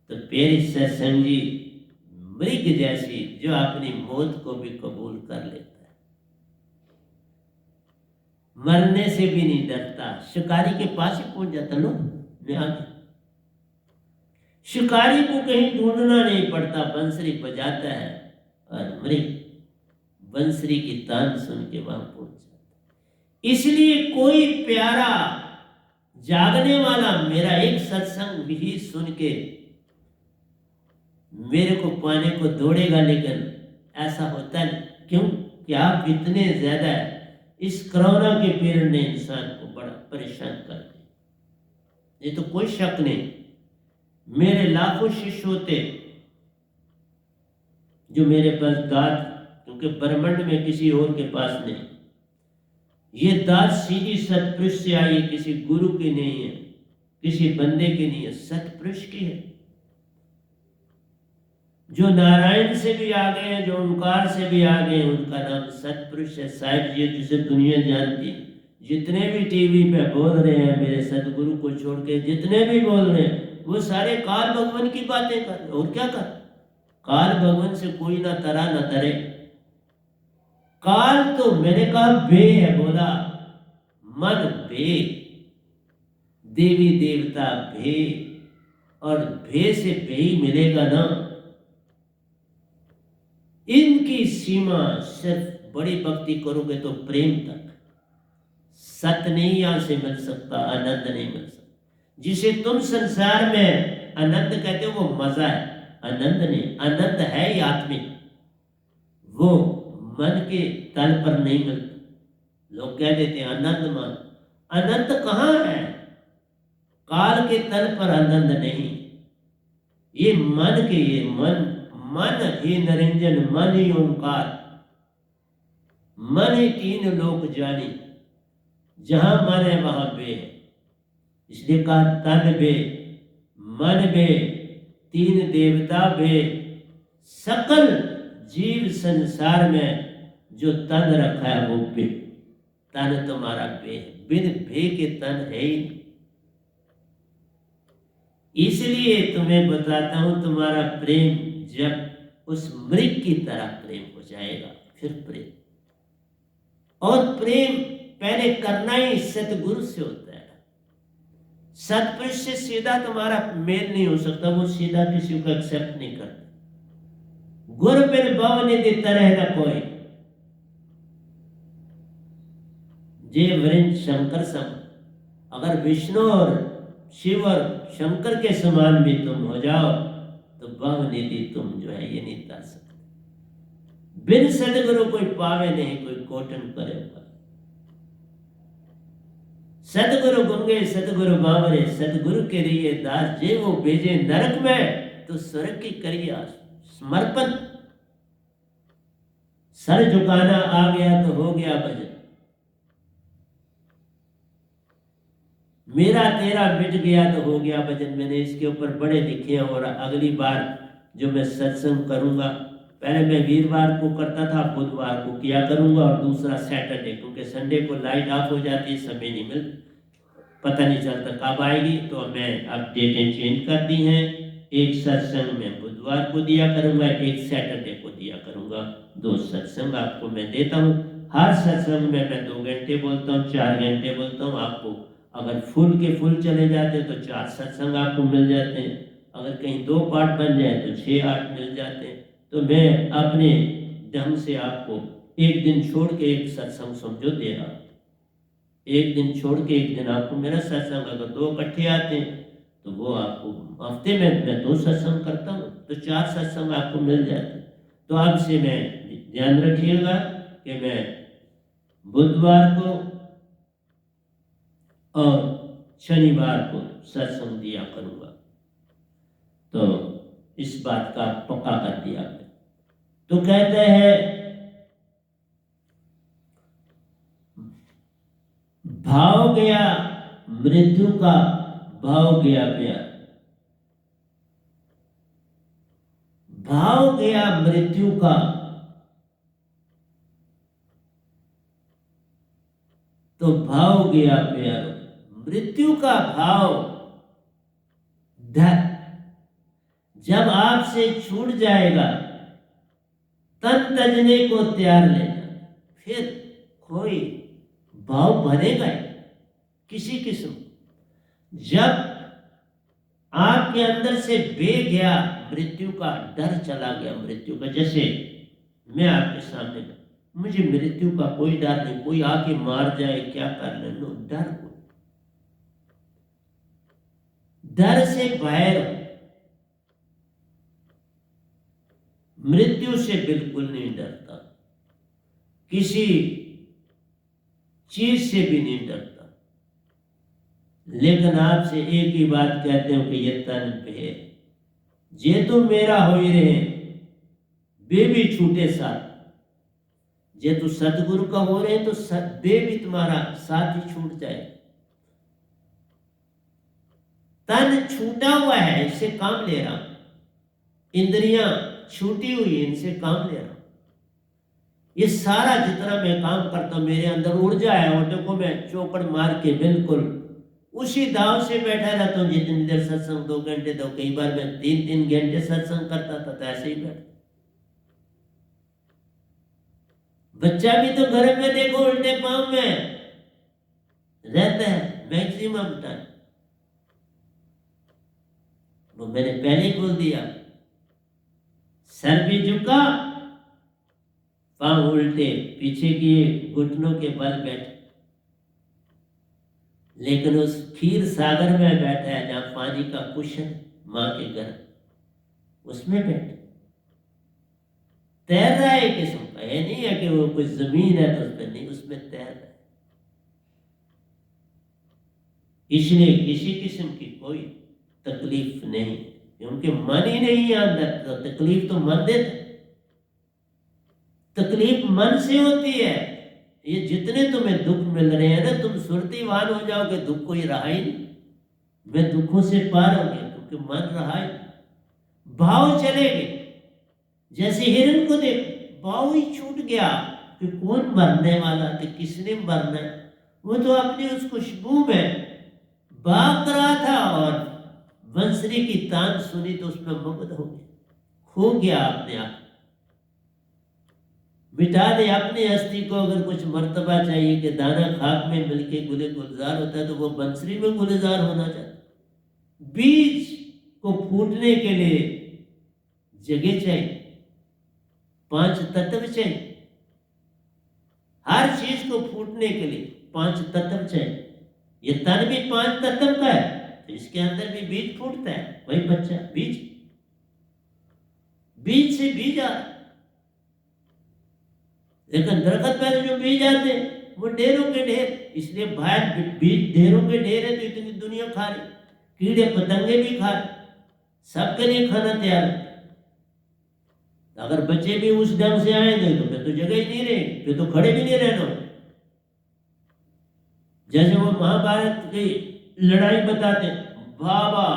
Speaker 1: तो प्यारे सत्संग जी, मृग जैसी जो अपनी मौत को भी कबूल कर लेता है, मरने से भी नहीं डरता, शिकारी के पास ही पहुंच जाता। लो मैं आ गया, शिकारी को कहीं ढूंढना नहीं पड़ता, बंसरी बजाता है और मृग बंसरी की तान सुन के वहां पहुंच जाता। इसलिए कोई प्यारा जागने वाला मेरा एक सत्संग भी सुन के मेरे को पाने को दौड़ेगा, लेकिन ऐसा होता नहीं। क्यों कि आप इतने ज्यादा इस कोरोना के पीरियड ने इंसान को बड़ा परेशान कर दिया, ये तो कोई शक नहीं। मेरे लाखों शिष्य होते जो मेरे पास दाद, क्योंकि ब्रह्मांड में किसी और के पास नहीं, ये दाद सीधी सतपुरुष से आई है, किसी गुरु की नहीं है, किसी बंदे की नहीं है, सतपुरुष की है। जो नारायण से भी आ गए हैं, जो ओंकार से भी आ गए हैं, उनका नाम सतपुरुष है, साहिब जी, जिसे दुनिया जानती। जितने भी टीवी पे बोल रहे हैं मेरे सतगुरु को छोड़ के, जितने भी बोल रहे हैं वो सारे काल भगवान की बातें कर रहे, और क्या कर। काल भगवान से कोई ना तरा ना तरे। काल तो मैंने कहा बे है, बोला मन बे, देवी देवता भे, और भे से भे ही मिलेगा ना। इनकी सीमा सिर्फ बड़ी भक्ति करोगे तो प्रेम तक, सत्य नहीं यहाँ से मिल सकता, आनंद नहीं मिल सकता। जिसे तुम संसार में आनंद कहते हो वो मजा है, आनंद नहीं। आनंद है ही आत्मिक, वो मन के तल पर नहीं मिलता। लोग कह देते हैं आनंद मन, आनंद कहाँ है? काल के तल पर आनंद नहीं, ये मन के, ये मन, मन ही निरंजन, मन ही ओंकार, मन ही तीन लोक जानी, जहां मन है वहां बे है। इसलिए कहा तन बे, मन बे, तीन देवता बे, सकल जीव संसार में जो तन रखा है वो बे। तन तुम्हारा बे है, बिन बे के तन है ही नहीं। इसलिए तुम्हें बताता हूं, तुम्हारा प्रेम जब उस मृग की तरह प्रेम हो जाएगा, फिर प्रेम। और प्रेम पहले करना ही सतगुरु से होता है। सतपुरुष से सीधा तुम्हारा मेल नहीं हो सकता, वो सीधा किसी को एक्सेप्ट नहीं करता। गुरु बिन भव निधि तरह न कोई, जे वृंद शंकर सम। अगर विष्णु और शिव और शंकर के समान भी तुम हो जाओ तो भव निधि तुम जो है ये नहीं कर सकते। बिन सतगुरु कोई पावे नहीं, कोई कोटन करे। सतगुरु गुंगे सतगुरु बावरे, सतगुरु के लिए दास जे वो भेजे नरक में तो स्वर्ग की करिए समर्पण। सर झुकाना आ गया तो हो गया भजन, मेरा तेरा मिट गया तो हो गया भजन। मैंने इसके ऊपर बड़े लिखे हैं। और अगली बार जो मैं सत्संग करूंगा, पहले मैं वीरवार को करता था, बुधवार को किया करूंगा और दूसरा सैटरडे, क्योंकि संडे को लाइट ऑफ हो जाती है, समय नहीं मिलता, पता नहीं चलता कब आएगी। तो मैं अब डेटें चेंज कर दी हैं। एक सत्संग में बुधवार को दिया करूंगा, एक सैटरडे को दिया करूंगा। 2 सत्संग आपको मैं देता हूँ। हर सत्संग में मैं 2 घंटे बोलता हूँ, 4 घंटे बोलता हूँ। आपको अगर फुल के फुल चले जाते हैं तो 4 सत्संग आपको मिल जाते हैं। अगर कहीं 2 पार्ट बन जाए तो 6-8 मिल जाते हैं। तो मैं अपने ढंग से आपको एक दिन छोड़ के एक सत्संग समझो दे रहा हूँ। एक दिन छोड़ के एक दिन आपको मेरा सत्संग, अगर 2 इकट्ठे आते हैं तो वो आपको हफ्ते में मैं 2 सत्संग करता हूँ, तो 4 सत्संग आपको मिल जाते हैं। तो आपसे मैं ध्यान रखिएगा कि मैं बुधवार को और शनिवार को सत्संग दिया करूंगा। तो इस बात का पक्का कर दिया। तो कहते हैं भाव गया मृत्यु का, भाव गया प्यार। भाव गया मृत्यु का, तो भाव गया प्यार। मृत्यु का भाव धर, जब आपसे छूट जाएगा तन तजने को तैयार लेना, फिर कोई भाव बनेगा किसी किस्म। जब आपके अंदर से बे गया मृत्यु का, डर चला गया मृत्यु का। जैसे मैं आपके सामने, मुझे मृत्यु का कोई डर नहीं, कोई आके मार जाए क्या कर लेना, डर को, डर से बाहर, मृत्यु से बिल्कुल नहीं डरता, किसी चीज से भी नहीं डरता। लेकिन आपसे एक ही बात कहते हो कि ये तन पे जे तो मेरा हो ही रहे, बे भी छूटे साथ। जे तो सतगुरु का हो रहे तो बे भी तुम्हारा साथ ही छूट जाए। तन छूटा हुआ है, इससे काम ले रहा, इंद्रियां छूटी हुई है, इनसे काम ले रहा। ये सारा जितना मैं काम करता हूं मेरे अंदर ऊर्जा है। और देखो मैं चौकड़ मार के बिल्कुल उसी दाव से बैठा रहता हूँ। जितनी देर सत्संग 2 घंटे, तो कई बार मैं 3-3 घंटे सत्संग करता था, तो ऐसे ही बैठ। बच्चा भी तो घर में देखो उल्टे पांव में रहता है मैक्सिमम टाइम। वो मैंने पहले ही बोल दिया, सर भी झुका, पांव उल्टे, पीछे किए, घुटनों के बल बैठे। लेकिन उस क्षीर सागर में बैठा है जहां पानी का कुशन, माँ के घर, उसमें बैठे तैर रहा है। किस्म का ये नहीं है कि वो कुछ जमीन है तो उस पर नहीं, उसमें तैर रहा है। इसलिए किसी किस्म की कोई तकलीफ नहीं, क्योंकि मन ही नहीं है अंदर, तो तकलीफ तो मन देता है। तकलीफ मन से होती है। ये जितने तुम्हें दुख मिल रहे हैं ना, तुम सुरतीवान हो जाओगे, दुख कोई रहा ही नहीं, मैं दुखों से पार हो गया, क्योंकि मन रहा ही, भाव चले गए। जैसे हिरण को देख, भाव ही छूट गया कि कौन मरने वाला था, किसने मरना है। वो तो अपनी उस खुशबू में भाग रहा था और बंसरी की तान सुनी तो उसमें मगन हो गया, खो गया अपने आप। मिटा दे अपनी हस्ती को। अगर कुछ मर्तबा चाहिए कि दाना खाक में मिलके गुले गुलजार होता है, तो वो बंसरी में गुलजार होना चाहता। बीज को फूटने के लिए जगह चाहिए, 5 तत्व चाहिए। हर चीज को फूटने के लिए 5 तत्व चाहिए। ये तन भी 5 तत्व का है, तो इसके अंदर भी बीज फूटता है। वही बच्चा बीज, बीज से बीज आ, लेकिन दरख्त पर जो बीज आते वो ढेरों के ढेर। इसलिए बाहर बीज ढेरों के ढेर है, तो इतनी दुनिया खा रही, कीड़े पतंगे भी खा रहे, सबके लिए खाना तैयार है। अगर बच्चे भी उस ढंग से आएंगे तो फिर तो जगह ही नहीं रहे, फिर तो खड़े भी नहीं रहना। जैसे वो महाभारत की लड़ाई बताते, बाबा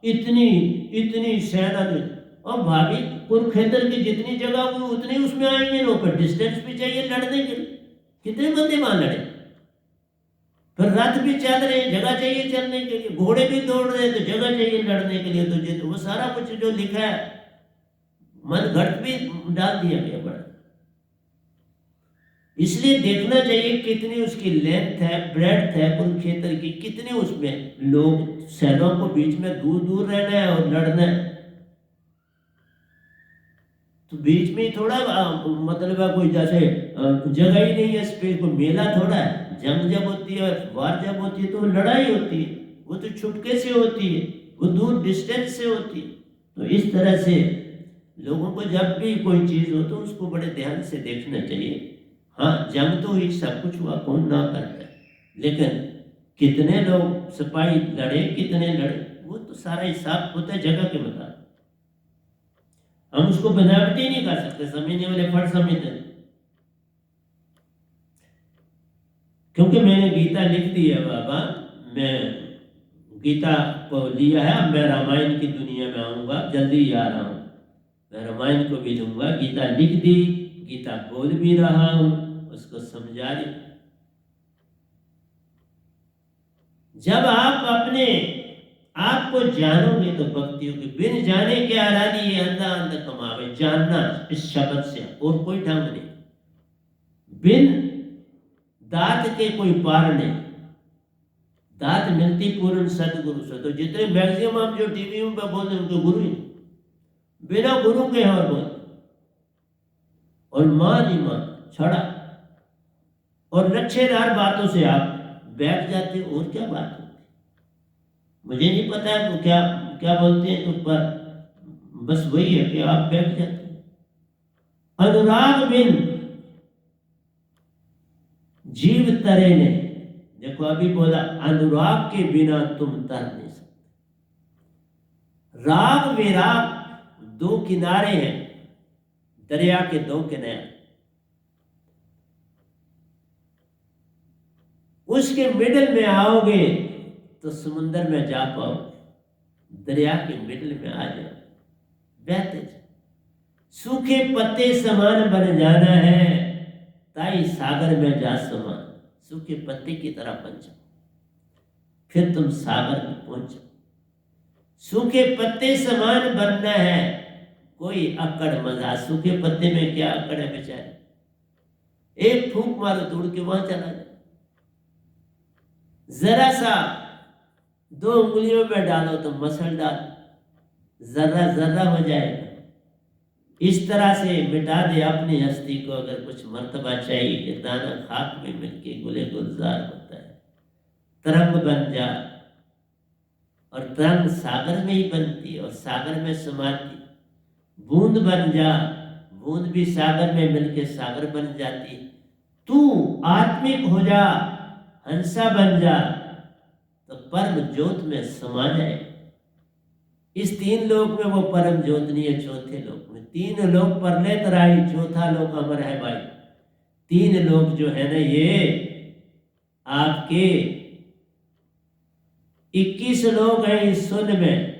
Speaker 1: इतनी इतनी सेना ने, और भाभी कुरुक्षेत्र की जितनी जगह हुई उतनी उसमें आएंगे लोग, पर डिस्टेंस भी चाहिए लड़ने के लिए। कितने बंदे वहां लड़े, फिर रथ भी चल रहे हैं, जगह चाहिए चलने के लिए, घोड़े भी दौड़ रहे हैं तो जगह चाहिए लड़ने के लिए। तो वो सारा कुछ जो लिखा है, मन घट भी डाल दिया गया बड़ा। इसलिए देखना चाहिए कितनी उसकी लेंथ है, ब्रेड्थ है कुरुक्षेत्र की, कितने उसमें लोग, सेनाओं को बीच में दूर दूर रहना है और लड़ना है। तो बीच में थोड़ा मतलब है कोई जैसे जगह ही नहीं है स्पेस को, मेला थोड़ा है। जंग जब होती है, वार जब होती है, तो लड़ाई होती है, वो तो छुटके से होती है, वो दूर डिस्टेंस से होती है। तो इस तरह से लोगों को जब भी कोई चीज हो तो उसको बड़े ध्यान से देखना चाहिए। हाँ, जंग तो हुई, सब कुछ हुआ, कौन ना करता है, लेकिन कितने लोग सिपाही लड़े, कितने लड़े, वो तो सारा हिसाब होता है जगह के मुताबिक। हम उसको बनावटी नहीं कर सकते, समझने वाले फट समझते, क्योंकि मैंने गीता लिख दी है बाबा, मैं गीता को लिया है। अब मैं रामायण की दुनिया में आऊंगा, जल्दी ही आ रहा हूं, मैं रामायण को भी लूंगा। गीता लिख दी, गीता बोल भी रहा हूं, उसको समझा रही। जब आप अपने आप को जानोगे तो भक्ति होगी। बिन जाने के आरानी ये अंधा अंधा कमावे। जानना इस शब्द से और कोई ढंग नहीं। बिन दात के कोई पार नहीं। दात मिलती पूर्ण सदगुरु से। तो जितने मैक्सिमम जो टीवी में बोलते हैं उनके गुरु ही, बिना गुरु के और बोलते, और मान ही मान छड़ा और लच्छेदार बातों से आप बैठ जाते हो। और क्या बात होती, मुझे नहीं पता है वो क्या क्या बोलते हैं, तो पर बस वही है कि आप बैठ जाते हैं। अनुराग बिन जीव तरे ने, देखो अभी बोला अनुराग के बिना तुम तर नहीं सकते। राग विराग दो किनारे हैं दरिया के, दो किनारे, उसके मिडिल में आओगे तो समुंदर में जा पाओगे। दरिया के मिडिल में आ जाओ, बहते जाओ। सूखे पत्ते समान बन जाना है, ताई सागर में जा समान। सूखे पत्ते की तरह बन जाओ, फिर तुम सागर में पहुंच जाओ। सूखे पत्ते समान बनना है, कोई अकड़ मजा। सूखे पत्ते में क्या अकड़ है बेचारे, एक फूंक मारो तो उड़ के वहां चला जाए। जरा सा 2 उंगलियों में डालो तो मसल डाल, जर्रा जर्रा हो जाएगा। इस तरह से मिटा दे अपनी हस्ती को। अगर कुछ मर्तबा चाहिए कि दाना खाक में मिलके गुले गुलजार होता है, तरंग बन जा, और तरंग सागर में ही बनती है और सागर में समाती। बूंद बन जा, बूंद भी सागर में मिलके सागर बन जाती। तू आत्मिक हो जा, हंसा बन जा, तो परम ज्योत में समा जाए। इस तीन लोक में वो परम ज्योत नहीं है। चौथे लोक में, तीन लोक परले तराई, चौथा लोक अमर है भाई। तीन लोक जो है ना, ये आपके 21 लोग हैं इस शून्य में।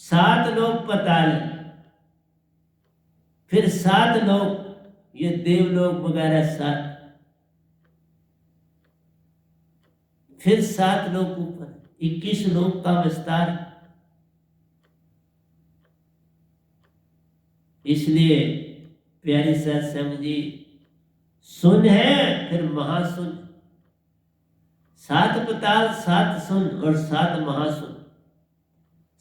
Speaker 1: 7 लोग पाताल, फिर 7 लोग ये देवलोक वगैरह 7, फिर 7 लोग ऊपर, 21 लोग का विस्तार। इसलिए प्यारी सत्संग जी, शून्य है फिर महाशून्य। 7 पाताल, 7 शून्य और 7 महाशून्य।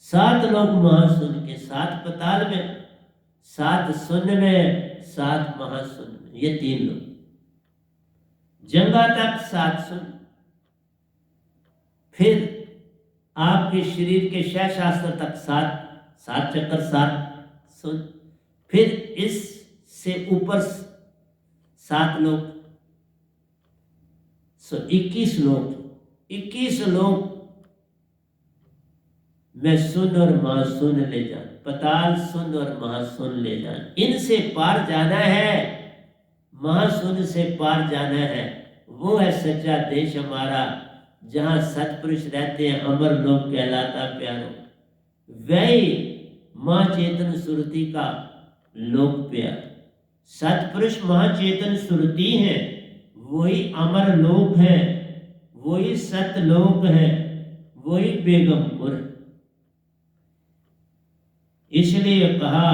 Speaker 1: 7 लोग महाशून्य के, 7 पाताल में, 7 शून्य में, 7 महाशून्य में, ये 3 लोग। जंगा तक 7 शून्य, फिर आपके शरीर के शय शास्त्र तक 7 चक्कर 7 शून्य, फिर इससे ऊपर 7 लोग, 21 लोग। 21 लोग मैं शून्य और महाशून्य ले जान, पाताल शून्य और महाशून्य ले जान। इनसे पार जाना है, महाशून्य से पार जाना है। वो है सच्चा देश हमारा, जहां सतपुरुष रहते हैं, अमर लोक कहलाता प्यारो। वही मां चेतन सुरति का लोक प्यार। सतपुरुष महाचेतन सुरति है, वही अमर लोक है, वही सतलोक है, वही बेगमपुर। इसलिए कहा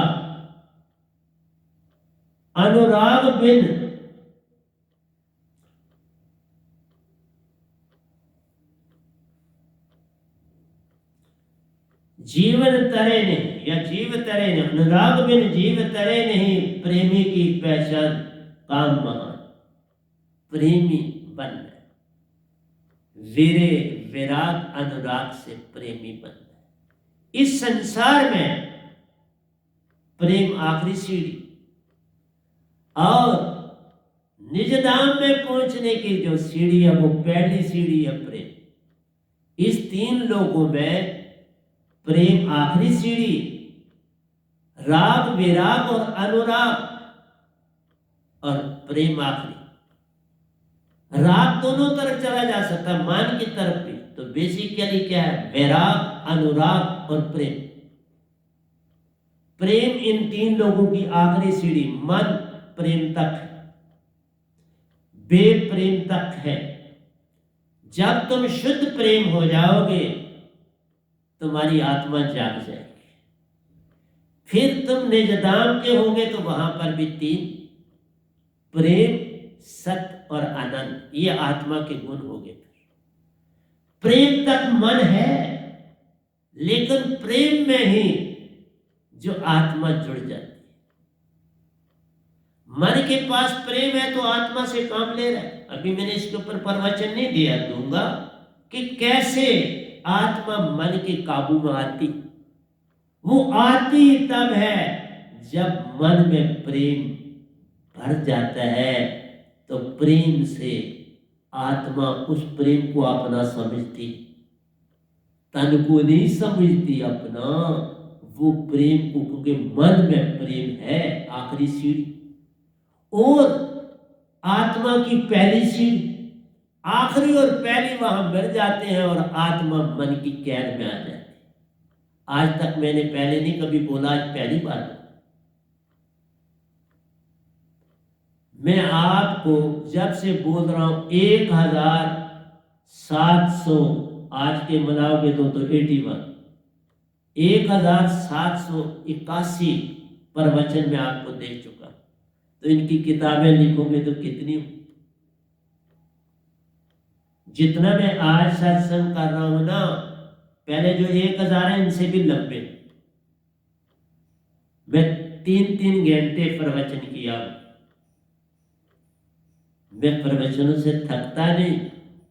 Speaker 1: अनुराग बिन जीवन तरे नहीं, या जीव तरे नहीं। अनुराग बिन जीव तरे नहीं, प्रेमी की पहचान काम महान। प्रेमी बनना, वीरे विराग अनुराग से प्रेमी बनना। इस संसार में प्रेम आखिरी सीढ़ी, और निज धाम में पहुंचने की जो सीढ़ी है वो पहली सीढ़ी है प्रेम। इस 3 लोगों में प्रेम आखिरी सीढ़ी, राग विराग और अनुराग, और प्रेम आखिरी। राग दोनों तरफ चला जा सकता है, मन की तरफ भी। तो बेसिकली क्या है? वैराग, अनुराग और प्रेम। प्रेम इन 3 लोगों की आखिरी सीढ़ी, मन प्रेम तक है, बेप्रेम तक है। जब तुम शुद्ध प्रेम हो जाओगे, तुम्हारी आत्मा जाग जाएगी। फिर तुम निज धाम के होगे, तो वहां पर भी 3, प्रेम, सत्य और आनंद, ये आत्मा के गुण हो गए। प्रेम तक मन है, लेकिन प्रेम में ही जो आत्मा जुड़ जाती है। मन के पास प्रेम है तो आत्मा से काम ले रहा है। अभी मैंने इसके ऊपर प्रवचन नहीं दिया, दूंगा कि कैसे आत्मा मन के काबू में आती। वो आती तब है जब मन में प्रेम भर जाता है। तो प्रेम से आत्मा उस प्रेम को अपना समझती, तन को नहीं समझती अपना, वो प्रेम को, क्योंकि मन में प्रेम है आखिरी सीढ़ी। और आत्मा की पहली सीढ़ी, आखिरी और पहली वहां मिल जाते हैं और आत्मा मन की कैद में आ जाती है। आज तक मैंने पहले नहीं कभी बोला, आज पहली बार मैं आपको जब से बोल रहा हूं 1700, आज के मनाओगे तो 81, 1781 प्रवचन में आपको दे चुका। तो इनकी किताबें लिखोगे तो कितनी, जितना मैं आज सत्संग कर रहा हूं ना, पहले जो 1000 है इनसे भी 90। मैं 3-3 घंटे प्रवचन किया। मैं प्रवचनों से थकता नहीं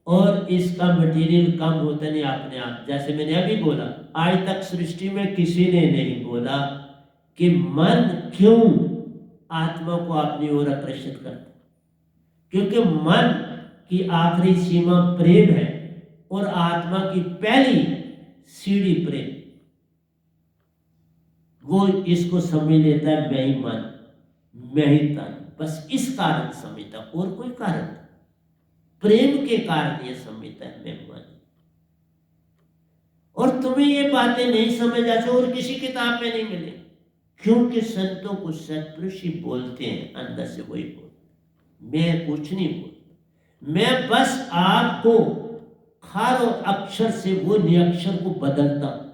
Speaker 1: और इसका मटेरियल कम होता नहीं अपने आप। जैसे मैंने अभी बोला, आज तक सृष्टि में किसी ने नहीं बोला कि मन क्यों आत्मा को अपनी ओर आकर्षित करता, क्योंकि मन की आखिरी सीमा प्रेम है और आत्मा की पहली सीढ़ी प्रेम। वो इसको समझ लेता है मैं ही मन, मैं ही तन, बस इस कारण समझता, और कोई कारण नहीं, प्रेम के कारण ये समझता है मैं मन। और तुम्हें ये बातें नहीं समझ आती और किसी किताब में नहीं मिले, क्योंकि संतों को सत्पुरुष ही बोलते हैं, अंदर से वही बोलते, मैं कुछ नहीं बोलता, मैं बस आपको खार और अक्षर से वो निरक्षर को बदलता हूं।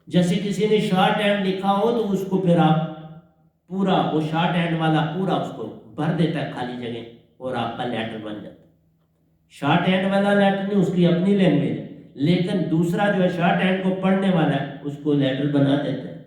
Speaker 1: जैसे किसी ने शॉर्ट हैंड लिखा हो तो उसको फिर आप पूरा वो शॉर्ट हैंड वाला पूरा उसको भर देता है खाली जगह और आपका लेटर बन जाता है। शॉर्ट हैंड वाला लेटर नहीं, उसकी अपनी लैंग्वेज है, लेकिन दूसरा जो है शॉर्ट हैंड को पढ़ने वाला है उसको लेटर बना देता है।